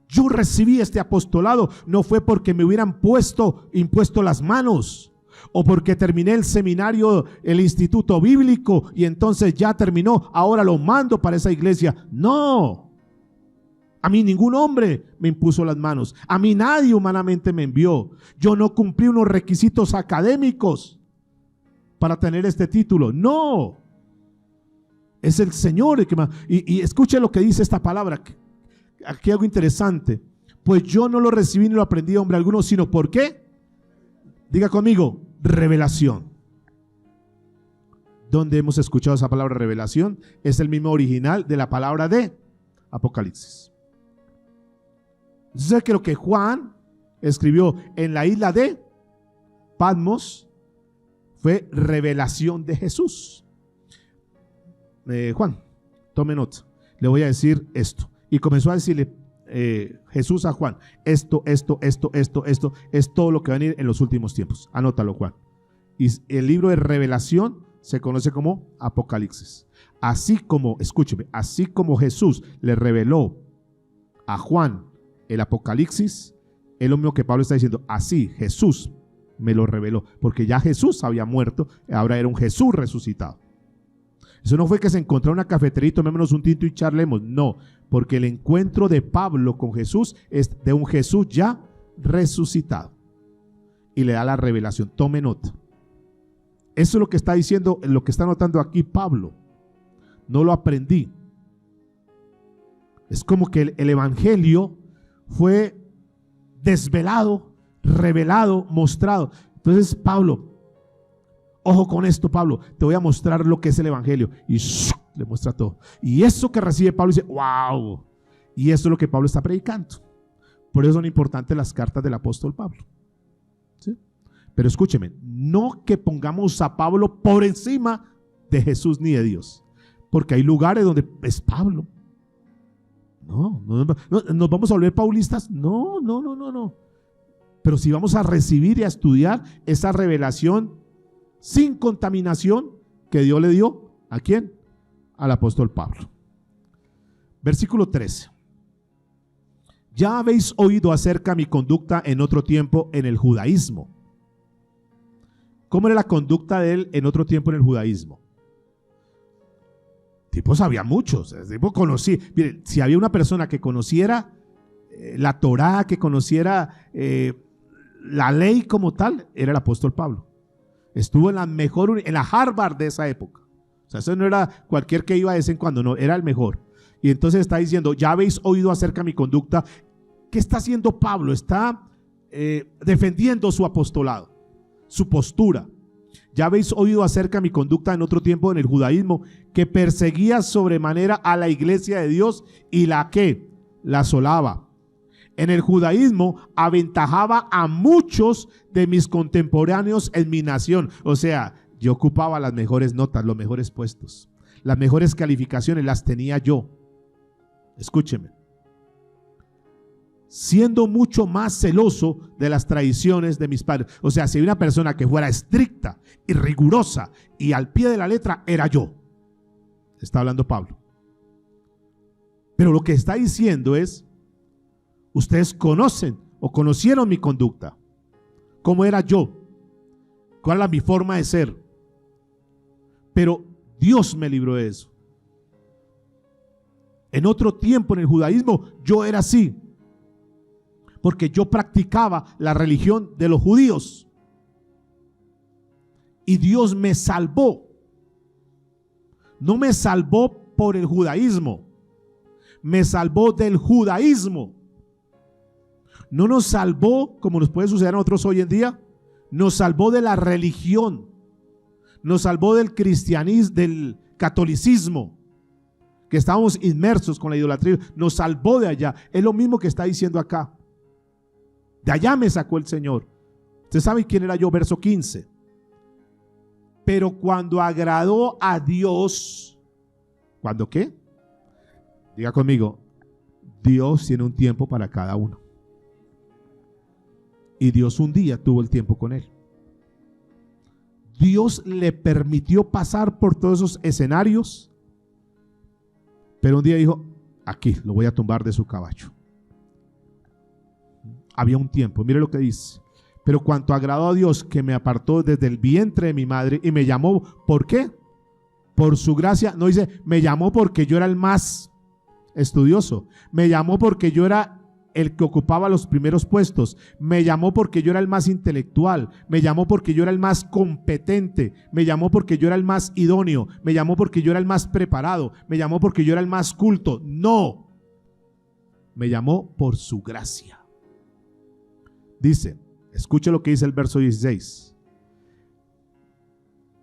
Yo recibí este apostolado no fue porque me hubieran impuesto las manos o porque terminé el seminario, el instituto bíblico y entonces ya terminó, ahora lo mando para esa iglesia. No, a mí ningún hombre me impuso las manos, a mí nadie humanamente me envió. Yo no cumplí unos requisitos académicos para tener este título. No, es el Señor el que más. Y escuche lo que dice esta palabra. Aquí algo interesante. Pues yo no lo recibí ni lo aprendí de hombre alguno, sino ¿por qué? Diga conmigo, revelación. ¿Dónde hemos escuchado esa palabra revelación? Es el mismo original de la palabra de Apocalipsis. Sé que lo que Juan escribió en la isla de Patmos fue revelación de Jesús. Juan, tome nota, le voy a decir esto. Y comenzó a decirle Jesús a Juan, esto es todo lo que va a venir en los últimos tiempos. Anótalo, Juan. Y el libro de revelación se conoce como Apocalipsis. Así como, escúcheme, así como Jesús le reveló a Juan el Apocalipsis, es lo mismo que Pablo está diciendo. Así Jesús me lo reveló, porque ya Jesús había muerto, ahora era un Jesús resucitado. Eso no fue que se encontró en una cafetería y tomémonos un tinto y charlemos, no, porque el encuentro de Pablo con Jesús es de un Jesús ya resucitado. Y le da la revelación, tome nota. Eso es lo que está diciendo, lo que está notando aquí Pablo. No lo aprendí. Es como que el evangelio fue desvelado, revelado, mostrado. Entonces Pablo, ojo con esto, Pablo, te voy a mostrar lo que es el evangelio. Y le muestra todo. Y eso que recibe Pablo dice, wow. Y eso es lo que Pablo está predicando. Por eso son importantes las cartas del apóstol Pablo. ¿Sí? Pero escúcheme, no que pongamos a Pablo por encima de Jesús ni de Dios. Porque hay lugares donde es Pablo. No, ¿nos vamos a volver paulistas? No. Pero si vamos a recibir y a estudiar esa revelación sin contaminación que Dios le dio, ¿a quién? Al apóstol Pablo. Versículo 13. Ya habéis oído acerca de mi conducta en otro tiempo en el judaísmo. ¿Cómo era la conducta de él en otro tiempo en el judaísmo? Tipo sabía muchos, tipo conocía. Miren, si había una persona que conociera la Torá, que conociera la ley como tal, era el apóstol Pablo. Estuvo en la Harvard de esa época. O sea, eso no era cualquier que iba de vez en cuando, no, era el mejor. Y entonces está diciendo, ya habéis oído acerca de mi conducta. ¿Qué está haciendo Pablo? Está defendiendo su apostolado, su postura. Ya habéis oído acerca de mi conducta en otro tiempo en el judaísmo, que perseguía sobremanera a la iglesia de Dios y la asolaba. En el judaísmo aventajaba a muchos de mis contemporáneos en mi nación. O sea, yo ocupaba las mejores notas, los mejores puestos, las mejores calificaciones las tenía yo. Escúcheme. Siendo mucho más celoso de las tradiciones de mis padres. O sea, si hay una persona que fuera estricta y rigurosa y al pie de la letra, era yo. Está hablando Pablo. Pero lo que está diciendo es, ustedes conocen o conocieron mi conducta. ¿Cómo era yo? ¿Cuál era mi forma de ser? Pero Dios me libró de eso. En otro tiempo en el judaísmo yo era así, porque yo practicaba la religión de los judíos y Dios me salvó. No me salvó por el judaísmo, me salvó del judaísmo. No nos salvó, como nos puede suceder a nosotros hoy en día, nos salvó de la religión, nos salvó del cristianismo, del catolicismo, que estábamos inmersos con la idolatría, nos salvó de allá. Es lo mismo que está diciendo acá. De allá me sacó el Señor. Usted sabe quién era yo, verso 15. Pero cuando agradó a Dios, ¿cuándo qué? Diga conmigo, Dios tiene un tiempo para cada uno. Y Dios un día tuvo el tiempo con él. Dios le permitió pasar por todos esos escenarios, pero un día dijo, aquí lo voy a tumbar de su caballo. Había un tiempo, mire lo que dice. Pero cuanto agradó a Dios, que me apartó desde el vientre de mi madre y me llamó, ¿por qué? Por su gracia. No dice, me llamó porque yo era el más estudioso, me llamó porque yo era el que ocupaba los primeros puestos, me llamó porque yo era el más intelectual, me llamó porque yo era el más competente, me llamó porque yo era el más idóneo, me llamó porque yo era el más preparado, me llamó porque yo era el más culto. No, me llamó por su gracia. Dice, escuche lo que dice el verso 16.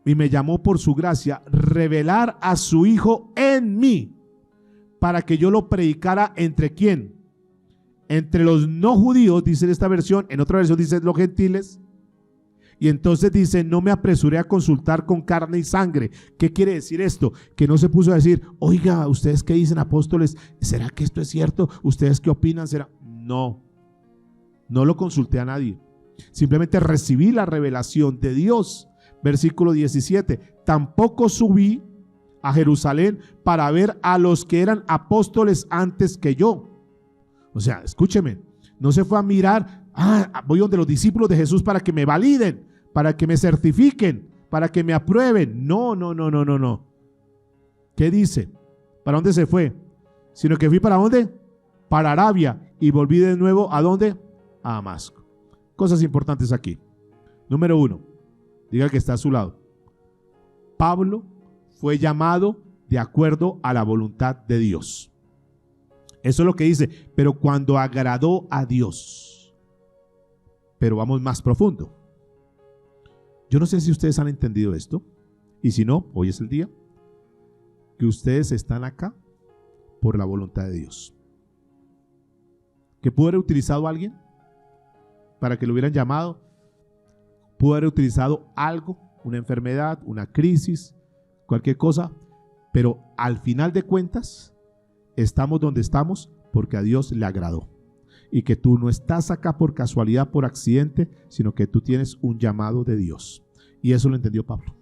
Y me llamó por su gracia revelar a su Hijo en mí, para que yo lo predicara entre ¿quién? Entre los no judíos, dice en esta versión. En otra versión dice los gentiles. Y entonces dice, no me apresuré a consultar con carne y sangre. ¿Qué quiere decir esto? Que no se puso a decir, oiga, ¿ustedes qué dicen, apóstoles? ¿Será que esto es cierto? ¿Ustedes qué opinan? ¿Será? No, no lo consulté a nadie. Simplemente recibí la revelación de Dios. Versículo 17. Tampoco subí a Jerusalén para ver a los que eran apóstoles antes que yo. O sea, escúcheme, no se fue a mirar, voy donde los discípulos de Jesús para que me validen, para que me certifiquen, para que me aprueben. No. ¿Qué dice? ¿Para dónde se fue? Sino que fui ¿para dónde? Para Arabia, y volví de nuevo ¿a dónde? A Damasco. Cosas importantes aquí. Número 1, diga que está a su lado. Pablo fue llamado de acuerdo a la voluntad de Dios. Eso es lo que dice, pero cuando agradó a Dios. Pero vamos más profundo. Yo no sé si ustedes han entendido esto, y si no, hoy es el día que ustedes están acá por la voluntad de Dios. ¿Que pudo haber utilizado a alguien para que lo hubieran llamado? Pudo haber utilizado algo, una enfermedad, una crisis, cualquier cosa, pero al final de cuentas estamos donde estamos porque a Dios le agradó. Y que tú no estás acá por casualidad, por accidente, sino que tú tienes un llamado de Dios. Y eso lo entendió Pablo.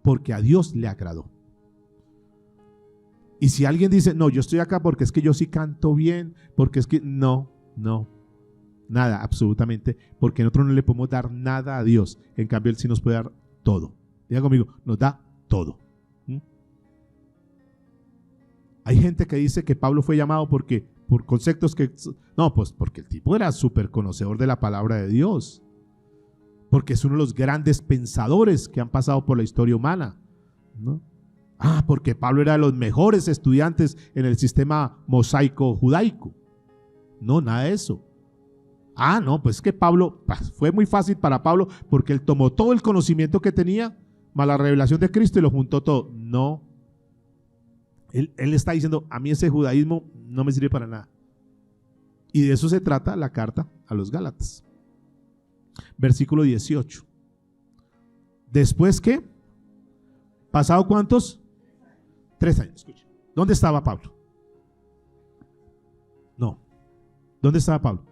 Porque a Dios le agradó. Y si alguien dice, no, yo estoy acá porque es que yo sí canto bien, porque es que no, nada, absolutamente, porque nosotros no le podemos dar nada a Dios. En cambio, Él sí nos puede dar todo. Diga conmigo, nos da todo. Hay gente que dice que Pablo fue llamado porque por conceptos que, no, pues porque el tipo era súper conocedor de la palabra de Dios, porque es uno de los grandes pensadores que han pasado por la historia humana, ¿no? Porque Pablo era de los mejores estudiantes en el sistema mosaico judaico. No, nada de eso. No, pues que Pablo, fue muy fácil para Pablo porque él tomó todo el conocimiento que tenía, más la revelación de Cristo, y lo juntó todo. No. Él está diciendo, a mí ese judaísmo no me sirve para nada. Y de eso se trata la carta a los Gálatas. Versículo 18. Después que, ¿pasado cuántos? 3 años. Escuche. ¿Dónde estaba Pablo? No. ¿Dónde estaba Pablo?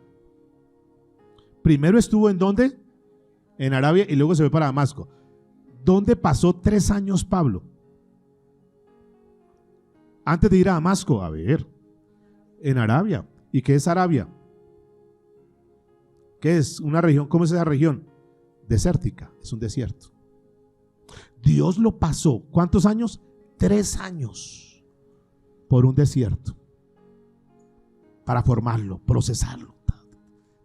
Primero estuvo ¿en dónde? En Arabia, y luego se fue para Damasco. ¿Dónde pasó 3 años Pablo? Antes de ir a Damasco, a ver, en Arabia. ¿Y qué es Arabia? ¿Qué es? Una región, ¿cómo es esa región? Desértica, es un desierto. Dios lo pasó, ¿cuántos años? 3 años por un desierto para formarlo, procesarlo.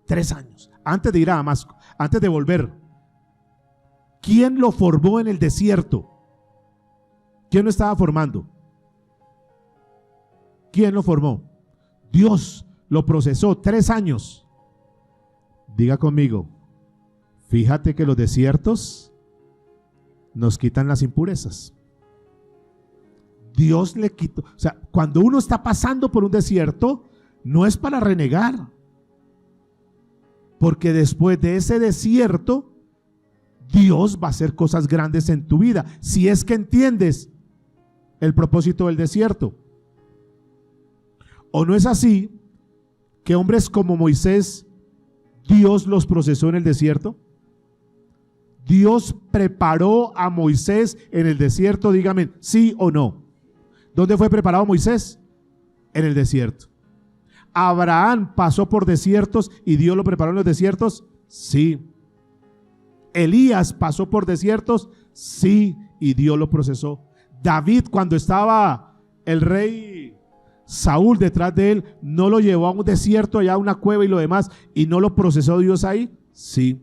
3 años, antes de ir a Damasco, antes de volver. ¿Quién lo formó en el desierto? ¿Quién lo estaba formando? ¿Quién lo formó? Dios lo procesó 3 años. Diga conmigo, fíjate que los desiertos nos quitan las impurezas. Dios le quitó, o sea, cuando uno está pasando por un desierto, no es para renegar, porque después de ese desierto, Dios va a hacer cosas grandes en tu vida, si es que entiendes el propósito del desierto. ¿O no es así que hombres como Moisés, Dios los procesó en el desierto? Dios preparó a Moisés en el desierto, dígame, ¿sí o no? ¿Dónde fue preparado Moisés? En el desierto. ¿Abraham pasó por desiertos y Dios lo preparó en los desiertos? Sí. ¿Elías pasó por desiertos? Sí, y Dios lo procesó. David, cuando estaba el rey Saúl detrás de él, ¿no lo llevó a un desierto, allá a una cueva y lo demás, y no lo procesó Dios ahí? Sí.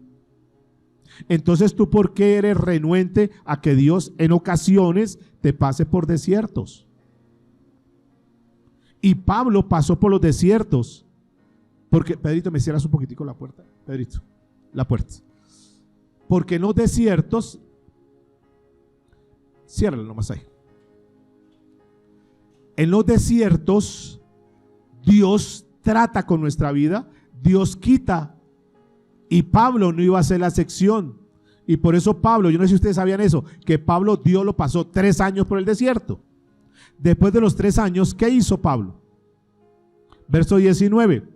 Entonces, ¿tú por qué eres renuente a que Dios en ocasiones te pase por desiertos? Y Pablo pasó por los desiertos. Porque, Pedrito, ¿me cierras un poquitico la puerta? Pedrito, la puerta. Porque en los desiertos, ciérrala nomás ahí. En los desiertos, Dios trata con nuestra vida, Dios quita. Y Pablo no iba a hacer la sección. Y por eso Pablo, yo no sé si ustedes sabían eso, que Pablo, Dios lo pasó 3 años por el desierto. Después de los 3 años, ¿qué hizo Pablo? Verso 19.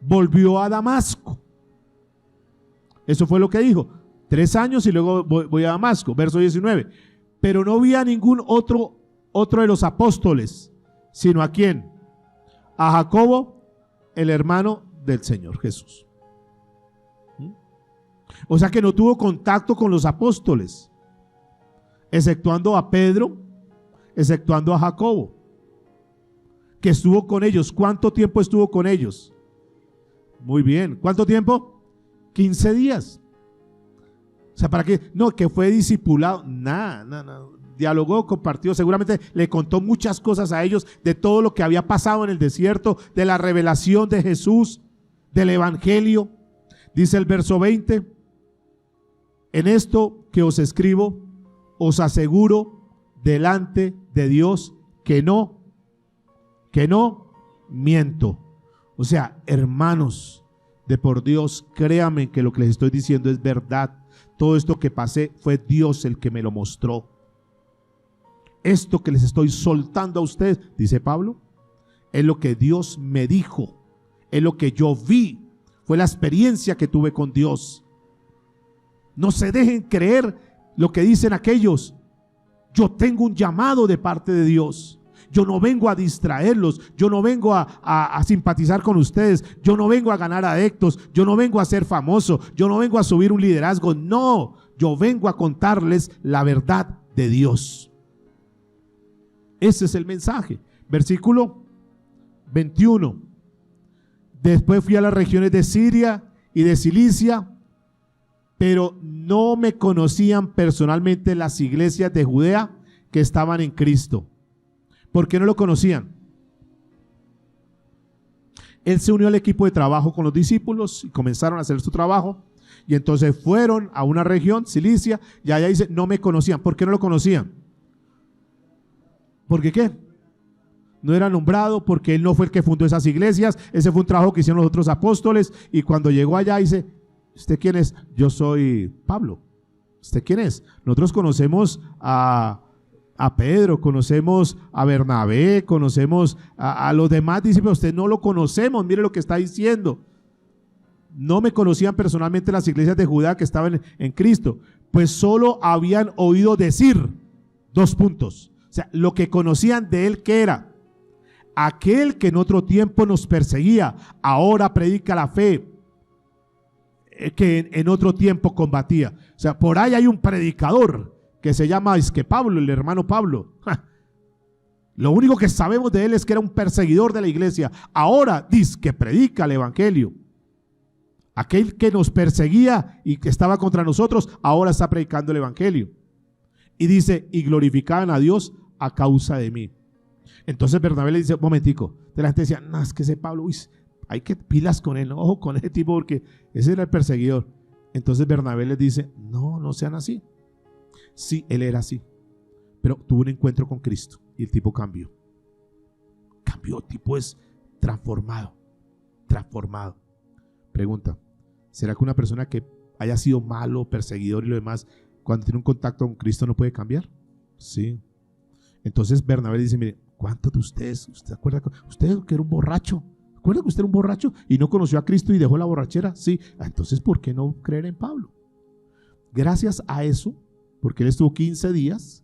Volvió a Damasco. Eso fue lo que dijo. 3 años y luego voy a Damasco. Verso 19. Pero no vi a ningún otro de los apóstoles, sino ¿a quién? a Jacobo, el hermano del Señor Jesús. O sea que no tuvo contacto con los apóstoles, exceptuando a Pedro, exceptuando a Jacobo, que estuvo con ellos. ¿Cuánto tiempo estuvo con ellos? Muy bien. ¿Cuánto tiempo? 15 días. O sea, ¿para qué? No, que fue discipulado. Nada. Dialogó, compartió, seguramente le contó muchas cosas a ellos de todo lo que había pasado en el desierto, de la revelación de Jesús, del evangelio. Dice el verso 20: en esto que os escribo, os aseguro delante de Dios que no miento. O sea, hermanos, de por Dios, créanme que lo que les estoy diciendo es verdad. Todo esto que pasé fue Dios el que me lo mostró. Esto que les estoy soltando a ustedes, dice Pablo, es lo que Dios me dijo, es lo que yo vi, fue la experiencia que tuve con Dios. No se dejen creer lo que dicen aquellos. Yo tengo un llamado de parte de Dios. Yo no vengo a distraerlos, yo no vengo a simpatizar con ustedes, yo no vengo a ganar adeptos, yo no vengo a ser famoso, yo no vengo a subir un liderazgo. No, yo vengo a contarles la verdad de Dios. Ese es el mensaje. Versículo 21. Después fui a las regiones de Siria y de Cilicia, pero no me conocían personalmente las iglesias de Judea que estaban en Cristo. ¿Por qué no lo conocían? Él se unió al equipo de trabajo con los discípulos y comenzaron a hacer su trabajo. Y entonces fueron a una región, Cilicia, y allá dice, no me conocían. ¿Por qué no lo conocían? ¿Por qué? No era nombrado, porque él no fue el que fundó esas iglesias. Ese fue un trabajo que hicieron los otros apóstoles. Y cuando llegó allá dice, ¿usted quién es? Yo soy Pablo. ¿Usted quién es? Nosotros conocemos a Pedro, conocemos a Bernabé, conocemos a los demás discípulos. Usted no lo conocemos, mire lo que está diciendo. No me conocían personalmente las iglesias de Judá que estaban en Cristo, pues solo habían oído decir, 2 puntos. O sea, lo que conocían de él, ¿qué era? Aquel que en otro tiempo nos perseguía, ahora predica la fe que en otro tiempo combatía. O sea, por ahí hay un predicador que se llama Pablo, el hermano Pablo. Lo único que sabemos de él es que era un perseguidor de la iglesia. Ahora dice que predica el evangelio. Aquel que nos perseguía y que estaba contra nosotros, ahora está predicando el evangelio. Y dice, y glorificaban a Dios a causa de mí. Entonces Bernabé le dice, un momentico, de la gente decía, no, es que ese Pablo, hay que pilas con él, no, ojo con ese tipo porque ese era el perseguidor. Entonces Bernabé les dice, no sean así. Sí, él era así, pero tuvo un encuentro con Cristo y el tipo cambió. El tipo es transformado. Pregunta, ¿será que una persona que haya sido malo, perseguidor y lo demás, cuando tiene un contacto con Cristo no puede cambiar? Sí. Entonces Bernabé dice, mire, ¿cuántos de ustedes, usted acuerda, usted que era un borracho? ¿Acuerda que usted era un borracho y no conoció a Cristo y dejó la borrachera? Sí. Entonces, ¿por qué no creer en Pablo? Gracias a eso, porque él estuvo 15 días,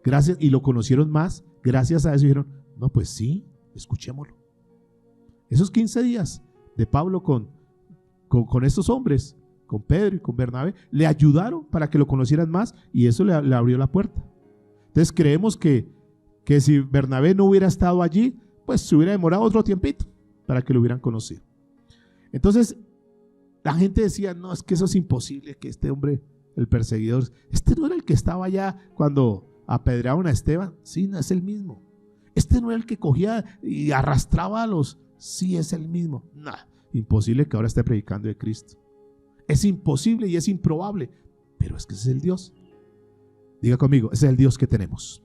gracias, y lo conocieron más, gracias a eso dijeron, no, pues sí, escuchémoslo. Esos 15 días de Pablo con estos hombres, con Pedro y con Bernabé, le ayudaron para que lo conocieran más y eso le abrió la puerta. Entonces creemos que si Bernabé no hubiera estado allí, pues se hubiera demorado otro tiempito para que lo hubieran conocido. Entonces la gente decía, no, es que eso es imposible, que este hombre, el perseguidor, este no era el que estaba allá cuando apedrearon a Esteban. Sí, no es el mismo. Este no era el que cogía y arrastraba a los. Sí, es el mismo. No, imposible que ahora esté predicando de Cristo. Es imposible y es improbable, pero es que ese es el Dios. Diga conmigo, ese es el Dios que tenemos.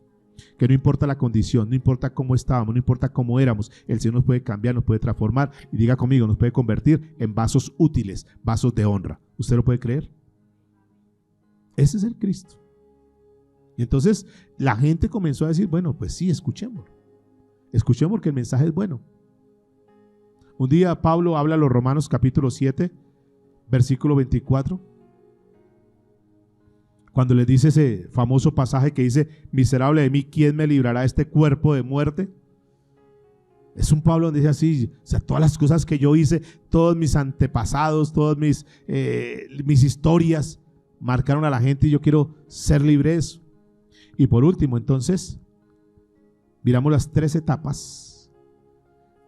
Que no importa la condición, no importa cómo estábamos, no importa cómo éramos, el Señor nos puede cambiar, nos puede transformar y diga conmigo, nos puede convertir en vasos útiles, vasos de honra. ¿Usted lo puede creer? Ese es el Cristo. Y entonces la gente comenzó a decir, bueno, pues sí, escuchémoslo. Escuchemos porque el mensaje es bueno. Un día Pablo habla a los Romanos capítulo 7, versículo 24. Cuando les dice ese famoso pasaje que dice, miserable de mí, ¿quién me librará de este cuerpo de muerte? Es un Pablo donde dice así, o sea, todas las cosas que yo hice, todos mis antepasados, todas mis historias marcaron a la gente y yo quiero ser libre de eso. Y por último, entonces, miramos las 3 etapas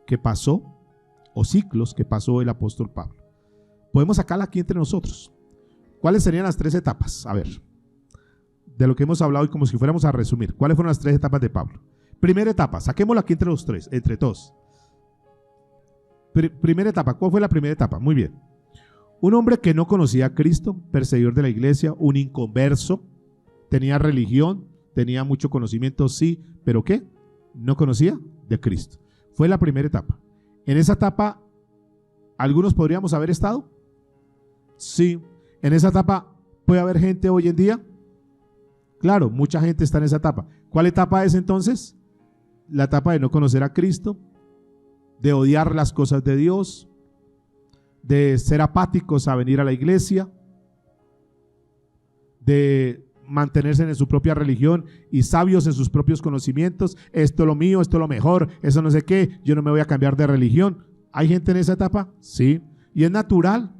que pasó, o ciclos que pasó el apóstol Pablo. Podemos sacarla aquí entre nosotros. ¿Cuáles serían las 3 etapas? A ver, de lo que hemos hablado y como si fuéramos a resumir, ¿cuáles fueron las 3 etapas de Pablo? Primera etapa, saquémosla aquí entre los 3, entre todos. Primera etapa, ¿cuál fue la primera etapa? Muy bien. Un hombre que no conocía a Cristo, perseguidor de la iglesia, un inconverso, tenía religión, tenía mucho conocimiento, sí, pero ¿qué? No conocía de Cristo. Fue la primera etapa. En esa etapa, ¿algunos podríamos haber estado? Sí. En esa etapa, ¿puede haber gente hoy en día? Claro, mucha gente está en esa etapa. ¿Cuál etapa es entonces? La etapa de no conocer a Cristo, de odiar las cosas de Dios, de ser apáticos a venir a la iglesia, de mantenerse en su propia religión y sabios en sus propios conocimientos. Esto es lo mío, esto es lo mejor, eso no sé qué, yo no me voy a cambiar de religión. ¿Hay gente en esa etapa? Sí. ¿Y es natural?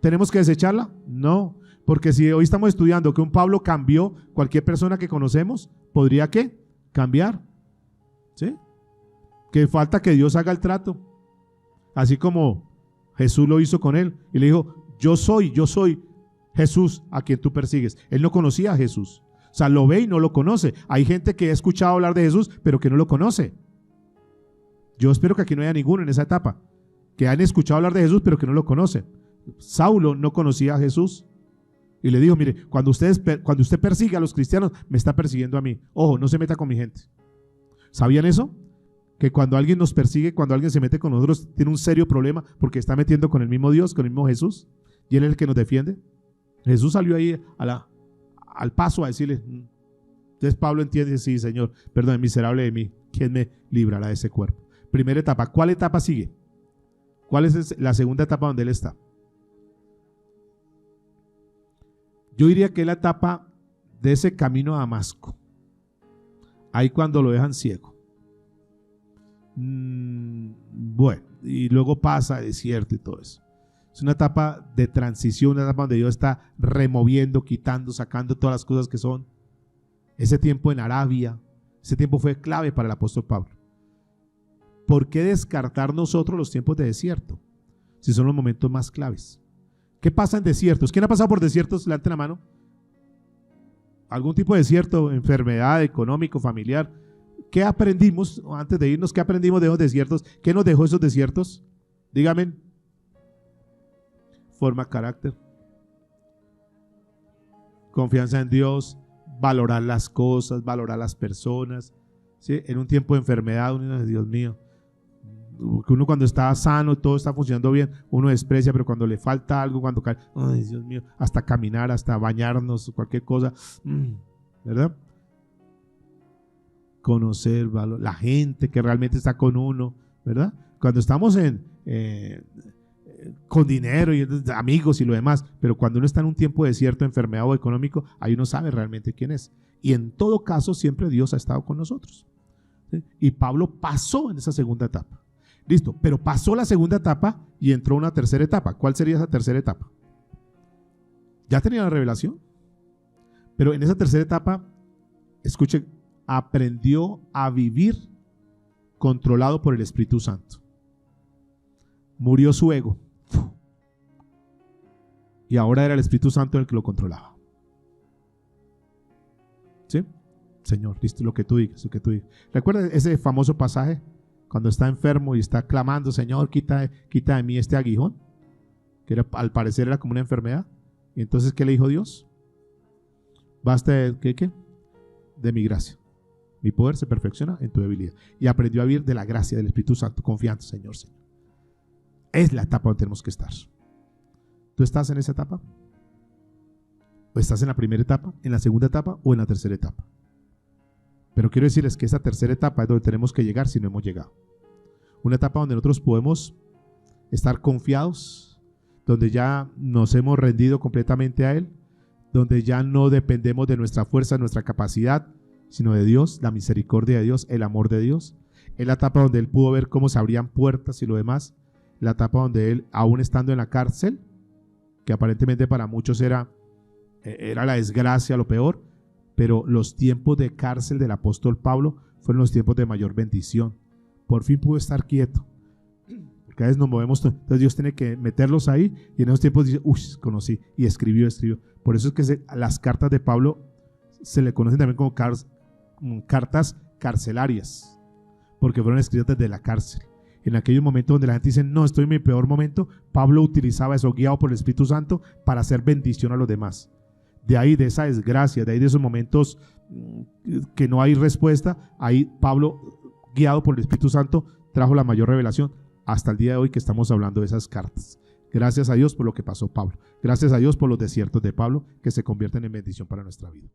¿Tenemos que desecharla? No. Porque si hoy estamos estudiando que un Pablo cambió, cualquier persona que conocemos podría ¿qué? Cambiar. ¿Sí? Que falta que Dios haga el trato. Así como Jesús lo hizo con él y le dijo, yo soy Jesús a quien tú persigues. Él no conocía a Jesús. O sea, lo ve y no lo conoce. Hay gente que ha escuchado hablar de Jesús, pero que no lo conoce. Yo espero que aquí no haya ninguno en esa etapa, que han escuchado hablar de Jesús, pero que no lo conocen. Saulo no conocía a Jesús. Y le dijo, mire, cuando usted persigue a los cristianos, me está persiguiendo a mí. Ojo, no se meta con mi gente. ¿Sabían eso? Que cuando alguien nos persigue, cuando alguien se mete con nosotros, tiene un serio problema porque está metiendo con el mismo Dios, con el mismo Jesús, y Él es el que nos defiende. Jesús salió ahí al paso a decirle, entonces Pablo entiende, sí, Señor, perdón, miserable de mí, ¿quién me librará de ese cuerpo? Primera etapa. ¿Cuál etapa sigue? ¿Cuál es la segunda etapa donde Él está? Yo diría que es la etapa de ese camino a Damasco. Ahí cuando lo dejan ciego. Bueno, y luego pasa desierto y todo eso. Es una etapa de transición, una etapa donde Dios está removiendo, quitando, sacando todas las cosas que son. Ese tiempo en Arabia, ese tiempo fue clave para el apóstol Pablo. ¿Por qué descartar nosotros los tiempos de desierto? Si son los momentos más claves. ¿Qué pasa en desiertos? ¿Quién ha pasado por desiertos? Levante la mano. ¿Algún tipo de desierto? Enfermedad, económico, familiar. ¿Qué aprendimos antes de irnos? ¿Qué aprendimos de esos desiertos? ¿Qué nos dejó esos desiertos? Dígame. Forma carácter. Confianza en Dios. Valorar las cosas, valorar las personas. ¿Sí? En un tiempo de enfermedad, Dios mío. Uno cuando está sano, todo está funcionando bien, uno desprecia, pero cuando le falta algo, cuando cae, ay Dios mío, hasta caminar, hasta bañarnos, cualquier cosa, ¿verdad? Conocer la gente que realmente está con uno, ¿verdad? Cuando estamos con dinero y amigos y lo demás, pero cuando uno está en un tiempo de desierto, enfermedad o económico, ahí uno sabe realmente quién es. Y en todo caso, siempre Dios ha estado con nosotros. ¿Sí? Y Pablo pasó en esa segunda etapa. Listo, pero pasó la segunda etapa y entró una tercera etapa. ¿Cuál sería esa tercera etapa? Ya tenía la revelación, pero en esa tercera etapa, escuchen, aprendió a vivir controlado por el Espíritu Santo. Murió su ego y ahora era el Espíritu Santo el que lo controlaba. ¿Sí? Señor, listo, lo que tú digas, lo que tú digas. ¿Recuerdas ese famoso pasaje? Cuando está enfermo y está clamando, Señor, quita de mí este aguijón, que al parecer era como una enfermedad. Y entonces, ¿qué le dijo Dios? Basta de mi gracia. Mi poder se perfecciona en tu debilidad. Y aprendió a vivir de la gracia del Espíritu Santo, confiando, Señor. Es la etapa donde tenemos que estar. ¿Tú estás en esa etapa? ¿O estás en la primera etapa, en la segunda etapa o en la tercera etapa? Pero quiero decirles que esa tercera etapa es donde tenemos que llegar si no hemos llegado. Una etapa donde nosotros podemos estar confiados, donde ya nos hemos rendido completamente a Él, donde ya no dependemos de nuestra fuerza, nuestra capacidad, sino de Dios, la misericordia de Dios, el amor de Dios. Es la etapa donde él pudo ver cómo se abrían puertas y lo demás. La etapa donde él, aún estando en la cárcel, que aparentemente para muchos era la desgracia, lo peor, pero los tiempos de cárcel del apóstol Pablo fueron los tiempos de mayor bendición. Por fin pudo estar quieto. Porque a veces nos movemos, entonces Dios tiene que meterlos ahí, y en esos tiempos dice, conocí, y escribió. Por eso es que las cartas de Pablo se le conocen también como cartas carcelarias, porque fueron escritas desde la cárcel. En aquellos momentos donde la gente dice, no, estoy en mi peor momento, Pablo utilizaba eso, guiado por el Espíritu Santo, para hacer bendición a los demás. De ahí, de esa desgracia, de ahí de esos momentos que no hay respuesta, ahí Pablo, guiado por el Espíritu Santo, trajo la mayor revelación hasta el día de hoy que estamos hablando de esas cartas. Gracias a Dios por lo que pasó Pablo. Gracias a Dios por los desiertos de Pablo, que se convierten en bendición para nuestra vida.